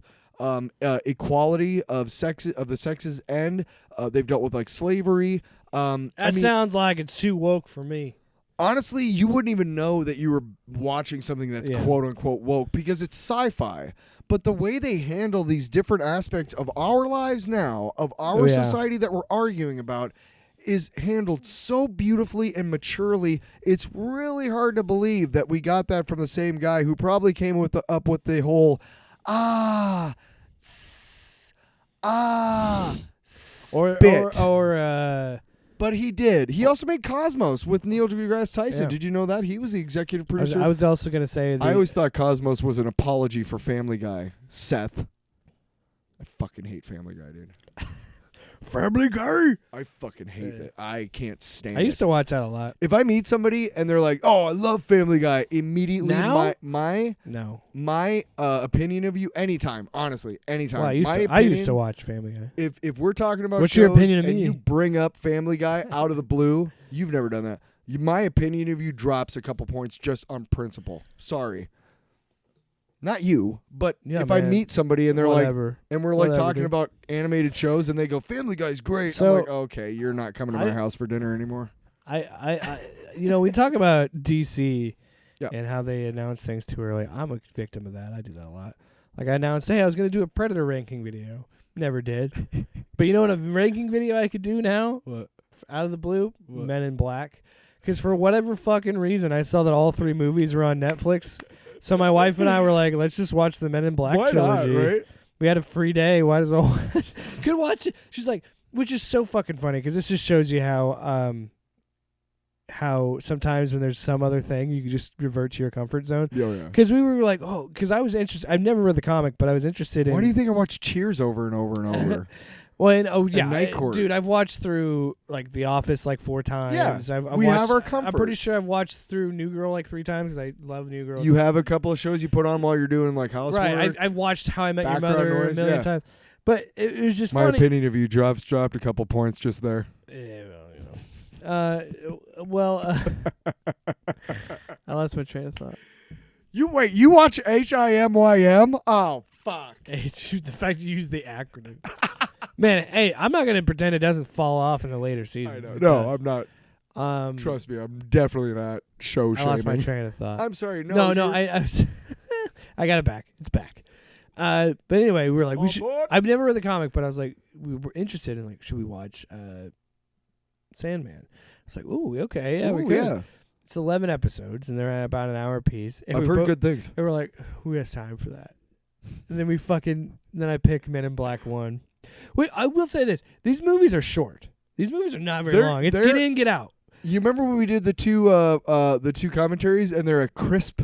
equality of the sexes, and they've dealt with slavery. Sounds like it's too woke for me. Honestly, you wouldn't even know that you were watching something that's quote unquote woke because it's sci-fi. But the way they handle these different aspects of our lives now, of our society that we're arguing about, is handled so beautifully and maturely. It's really hard to believe that we got that from the same guy who probably came up with the whole spit. But he did. He also made Cosmos with Neil deGrasse Tyson. Yeah. Did you know that? He was the executive producer. I was also going to say... I always thought Cosmos was an apology for Family Guy. Seth. I fucking hate Family Guy, dude. Family Guy? I fucking hate it. I can't stand it. I used to watch that a lot. If I meet somebody and they're like, oh, I love Family Guy, immediately now? my opinion of you, anytime, honestly, anytime. Well, I used to watch Family Guy. If we're talking about what's shows your opinion of and me? You bring up Family Guy out of the blue, you've never done that. My opinion of you drops a couple points just on principle. Sorry. Not you, but if I meet somebody and they're Whatever. and we're talking about animated shows and they go, Family Guy's great. So, I'm like, okay, you're not coming to my house for dinner anymore. I we talk about DC and how they announce things too early. I'm a victim of that. I do that a lot. Like I announced, hey, I was going to do a Predator ranking video. Never did. But you know what a ranking video I could do now? What? Out of the blue? What? Men in Black. Because for whatever fucking reason, I saw that all 3 movies were on Netflix. So my wife and I were like, let's just watch the Men in Black trilogy. Not, right? We had a free day. Why as well watch? Could watch it. She's like, which is so fucking funny because this just shows you how sometimes when there's some other thing, you can just revert to your comfort zone. Yeah. Because we were like, because I was interested. I've never read the comic, but I was interested in. Why do you think I watch Cheers over and over and over? Well, Night Court. Dude, I've watched through The Office 4 times. Yeah, I've we watched, have our comfort. I'm pretty sure I've watched through New Girl 3 times because I love New Girl. You have a couple of shows you put on while you're doing housework. Right, I've watched How I Met Your Mother a million times. But it was just my funny. opinion of you dropped a couple points just there. Yeah, I lost my train of thought. You watch HIMYM? Oh, fuck. The fact you use the acronym. Man, hey, I'm not going to pretend it doesn't fall off in the later seasons. No, I'm not. Trust me, I'm definitely not show shaming. I lost my train of thought. I'm sorry. No, I got it back. It's back. But anyway, we were like, I've never read the comic, but I was like, we were interested in should we watch Sandman? It's like, ooh, okay, yeah, we could. Yeah. It's 11 episodes, and they're at about an hour apiece. And I've heard good things. And we're like, who has time for that? And then I pick Men in Black 1. Wait, I will say this. These movies are short. These movies are not very long. It's get in, get out. You remember when we did the two commentaries, and they're a crisp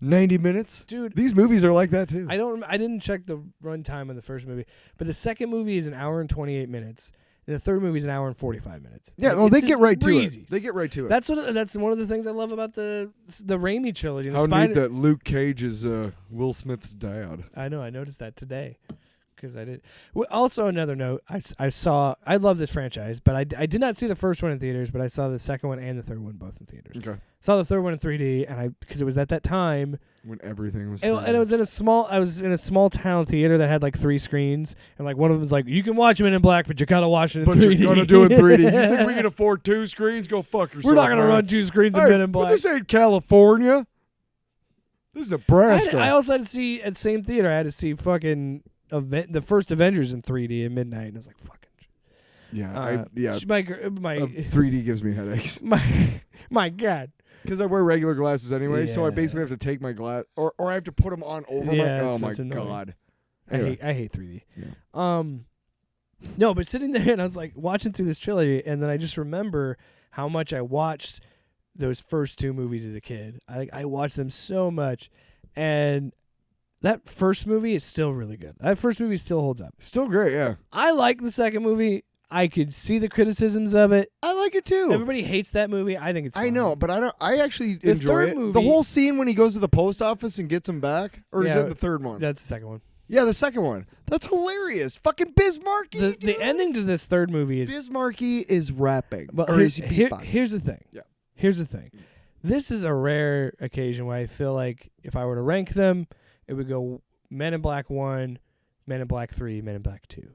90 minutes? Dude. These movies are like that, too. I didn't check the runtime of the first movie, but the second movie is an hour and 28 minutes. And the third movie is an hour and 45 minutes. Yeah, like, well, they get right to it. They get right to it. That's one of the things I love about the Raimi trilogy. How neat that Luke Cage is Will Smith's dad. I know. I noticed that today. Because I did. Well, also, another note, I love this franchise, but I did not see the first one in theaters, but I saw the second one and the third one both in theaters. Okay. Saw the third one in 3D, and because it was at that time when everything was. And it was in a small town theater that had like 3 screens, and like one of them was like, you can watch Men in Black, but you gotta watch it in 3D. But you're gonna do it in 3D. You think we can afford 2 screens? Go fuck yourself. We're not gonna run 2 screens of Men in Black. But this ain't California. This is Nebraska. I also had to see at the same theater. I had to see fucking the first Avengers in 3D at midnight, and I was like, fucking. Yeah, My 3D gives me headaches. My God. Because I wear regular glasses anyway, so I Yeah. basically have to take my glass, or I have to put them on over my. Oh my God! Anyway. I hate 3D. Yeah. No, but sitting there and I was like watching through this trilogy, and then I just remember how much I watched those first 2 movies as a kid. I watched them so much, and that first movie is still really good. That first movie still holds up. Still great, yeah. I like the second movie. I could see the criticisms of it. I like it too. Everybody hates that movie. I think it's fine. I know, but I don't. I actually The enjoy third it. movie- The whole scene when he goes to the post office and gets him back, or is Yeah, that the third one? That's the second one. Yeah, the second one. That's hilarious. Fucking Bismarcky. The ending to this third movie is Bismarcky is rapping. Well, or is he here's the thing. Yeah. Here's the thing. This is a rare occasion where I feel like if I were to rank them, it would go Men in Black 1, Men in Black 3, Men in Black 2.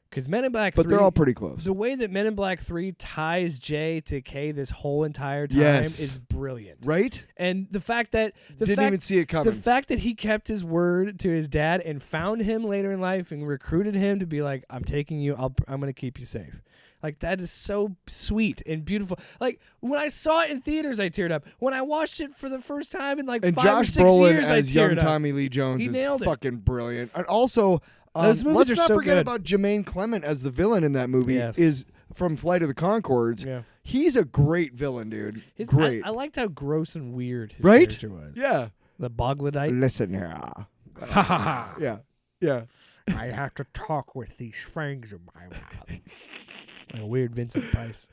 Because Men in Black 3... But they're all pretty close. The way that Men in Black 3 ties J to K this whole entire time is brilliant. Right? And the fact that... Didn't even see it coming. The fact that he kept his word to his dad and found him later in life and recruited him to be like, I'm taking you, I'm going to keep you safe. Like, that is so sweet and beautiful. Like, when I saw it in theaters, I teared up. When I watched it for the first time in like 5 or 6 Brolin years, I as teared young up. Tommy Lee Jones He is nailed it. fucking brilliant. And also, Those movies let's are not so forget good. about Jermaine Clement as the villain in that movie. Yes. Is from Flight of the Conchords. Yeah. He's a great villain, dude. Great. I liked how gross and weird his Right? character was. Yeah. The Bogladite. Listen here. Ha ha ha. Yeah. Yeah. I have to talk with these fangs in my mouth. Like a weird Vincent Price.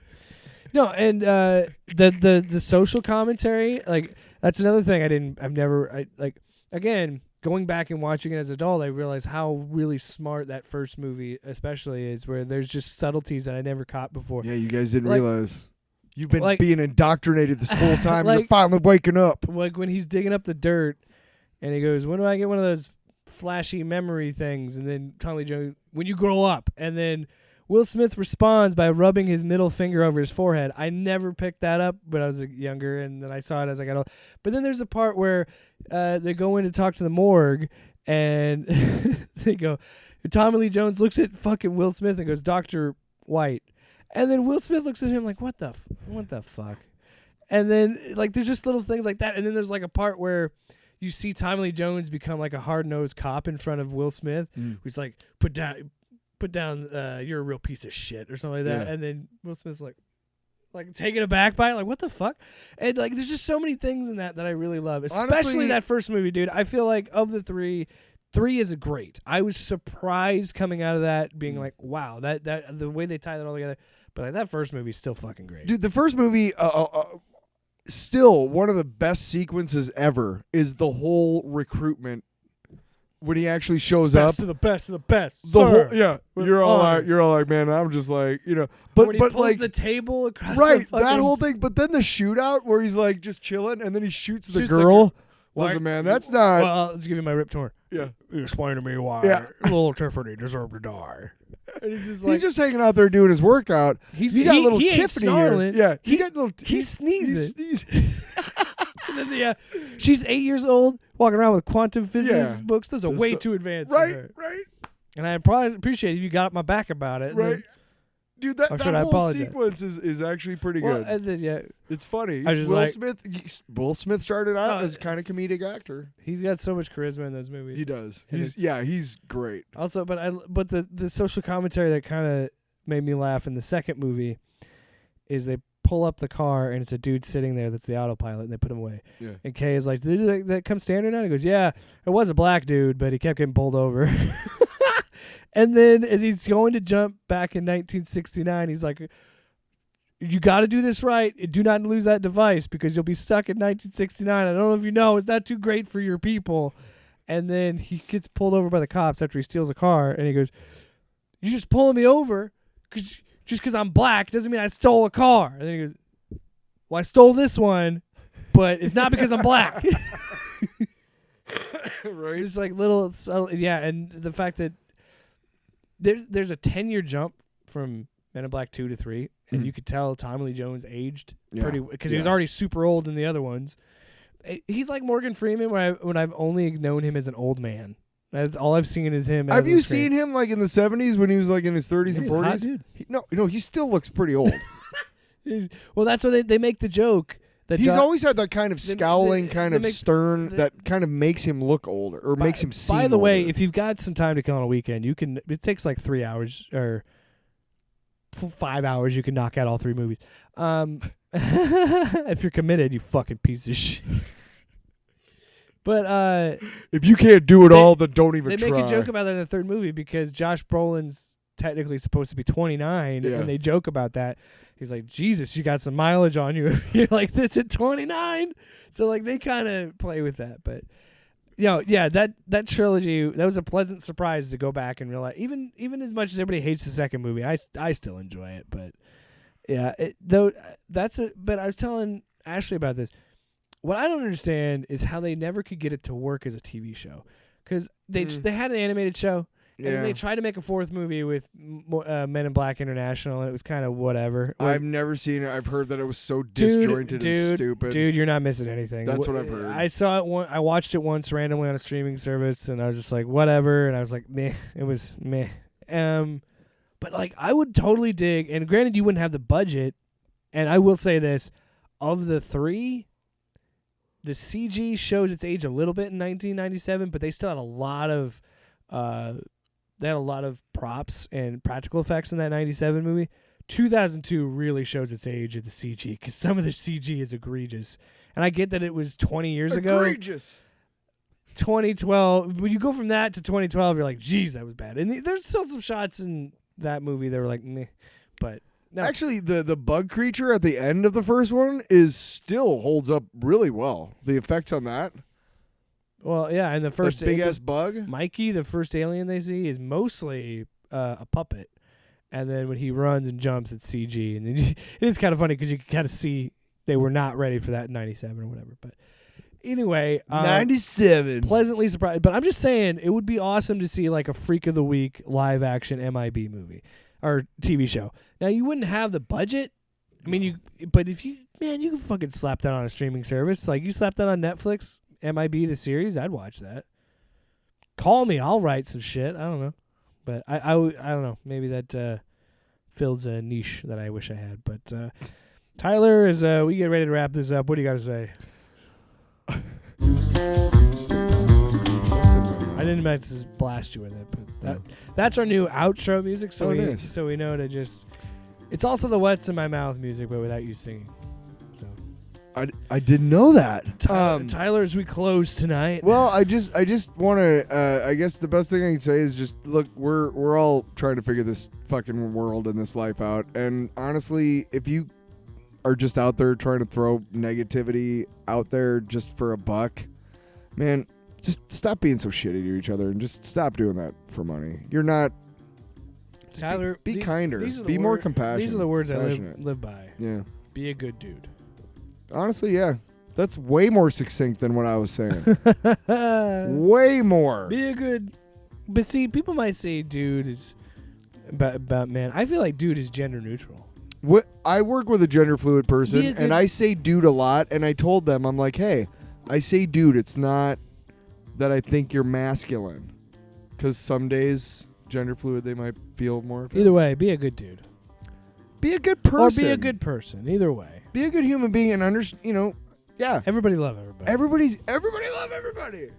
No, and the social commentary, like that's another thing again, going back and watching it as an adult, I realized how really smart that first movie especially is, where there's just subtleties that I never caught before. Yeah, you guys didn't Like- realize. You've been like- being indoctrinated this whole time. Like- You're finally waking up. Like when he's digging up the dirt and he goes, when do I get one of those flashy memory things? And then Tommy Lee Jones, when you grow up. And then Will Smith responds by rubbing his middle finger over his forehead. I never picked that up when I was younger, and then I saw it as I got old. But then there's a part where they go in to talk to the morgue, and they go, Tommy Lee Jones looks at fucking Will Smith and goes, Dr. White. And then Will Smith looks at him like, what the fuck? And then, like, there's just little things like that. And then there's, like, a part where you see Tommy Lee Jones become, like, a hard-nosed cop in front of Will Smith. Who's like, put down, you're a real piece of shit or something like that. Yeah. And then Will Smith's like taken aback by it, like, what the fuck? And, like, there's just so many things in that I really love. Especially Honestly, that first movie, dude. I feel like of the 3 is great. I was surprised coming out of that being like, wow, that the way they tie that all together. But like that first movie is still fucking great. Dude, the first movie, still one of the best sequences ever is the whole recruitment when he actually shows Best up. of the best of the best. The sir. whole, yeah, With you're all honor. like, man, I'm just like, When but he pulls like the table across right, the fucking, that whole thing. But then the shootout where he's like just chilling and then he shoots the Shoots the girl. girl. Why- Listen, man, that's not. Well, let's give you my rip torn. Yeah. You explain to me why Yeah. little Tiffany deserved to die. And he's just like, He's just hanging out there doing his workout. You got little he ain't Tiffany snarling. here. Yeah, He- got little. he sneezes. He sneezes. And then she's 8 years old, walking around with quantum physics Yeah. books. Those are way So- too advanced. for right, her. right. And I'd probably appreciate if you got up my back about it. Right. Dude, that should I whole apologize? sequence is actually pretty good. And then, It's funny. I It's just Will like- Smith. Will Smith started out No, as a kind of comedic actor. he's got so much charisma in those movies. He does. And He's great. Also, but the social commentary that kind of made me laugh in the second movie is they pull up the car and it's a dude sitting there that's the autopilot and they put him away. Yeah. And Kay is like, "Did that come standard now?" And he goes, "Yeah, it was a black dude, but he kept getting pulled over." And then as he's going to jump back in 1969, he's like, "You got to do this right. Do not lose that device because you'll be stuck in 1969. I don't know if you know, it's not too great for your people." And then he gets pulled over by the cops after he steals a car, and he goes, "You're just pulling me over just because I'm black doesn't mean I stole a car." And then he goes, "Well, I stole this one, but it's not because I'm black." Right. It's like little subtle, yeah, and the fact that there's a 10-year jump from Men in Black 2 to 3, and you could tell Tommy Lee Jones aged pretty because he was already super old in the other ones. He's like Morgan Freeman when I've only known him as an old man. That's all I've seen is him. Have you seen him like in the 70s when he was like in his 30s and 40s? Hot dude. He still looks pretty old. Well, that's why they make the joke that He's always had that kind of scowling, kind of make- stern, that kind of makes him look older or makes him seem By the way, older. if you've got some time to kill on a weekend, you can. It takes like 3 hours or 5 hours. You can knock out all 3 movies. If you're committed, you fucking piece of shit. But if you can't do it all, then don't even they try. make a joke about that in the third movie because Josh Brolin's technically supposed to be 29, and they joke about that. He's like, "Jesus, you got some mileage on you." You're like this at 29. So like they kind of play with that, but that trilogy, that was a pleasant surprise to go back and realize. Even as much as everybody hates the second movie, I still enjoy it. But yeah, But I was telling Ashley about this. What I don't understand is how they never could get it to work as a TV show, because they had an animated show. And they tried to make a 4th movie with Men in Black International, and it was kind of whatever. I've never seen it. I've heard that it was so disjointed and stupid. Dude, you're not missing anything. That's what I've heard. I saw it. I watched it once randomly on a streaming service, and I was just like, whatever. And I was like, meh. It was meh. But like, I would totally dig. And granted, you wouldn't have the budget. And I will say this: of the 3, the CG shows its age a little bit in 1997, but they still had a lot of. They had a lot of props and practical effects in that 97 movie. 2002 really shows its age of the CG because some of the CG is egregious. And I get that it was 20 years ago. Egregious. 2012. When you go from that to 2012, you're like, geez, that was bad. And there's still some shots in that movie that were like, meh. But no. Actually, the bug creature at the end of the first one still holds up really well. The effects on that. Well, yeah, and the first big ass bug, Mikey, the first alien they see, is mostly a puppet, and then when he runs and jumps, it's CG, and then it is kind of funny because you can kind of see they were not ready for that in '97 or whatever. But anyway, 97, pleasantly surprised. But I'm just saying, it would be awesome to see like a Freak of the Week live action MIB movie or TV show. Now you wouldn't have the budget. I mean, but if you can fucking slap that on a streaming service. Like you slap that on Netflix. MIB the series, I'd watch that. Call me, I'll write some shit. I don't know, but I don't know. Maybe that fills a niche that I wish I had. But Tyler, as we get ready to wrap this up, what do you got to say? I didn't mean to just blast you with it, but that's our new outro music. So we know to just. It's also the What's in My Mouth music, but without you singing. I didn't know that. Tyler, as we close tonight. Well, I just want to. I guess the best thing I can say is just look. We're all trying to figure this fucking world and this life out. And honestly, if you are just out there trying to throw negativity out there just for a buck, man, just stop being so shitty to each other and just stop doing that for money. You're not. Tyler, be kinder. Be more compassionate. These are the words I live by. Yeah. Be a good dude. Honestly, yeah. That's way more succinct than what I was saying. Way more. Be a good... But see, people might say dude is about man. I feel like dude is gender neutral. I work with a gender fluid person, and I say dude a lot, and I told them, I'm like, hey, I say dude. It's not that I think you're masculine. Because some days, gender fluid, they might feel more... Either way, be a good dude. Be a good person. Or be a good person. Either way. Be a good human being and yeah. Everybody love everybody. Everybody love everybody.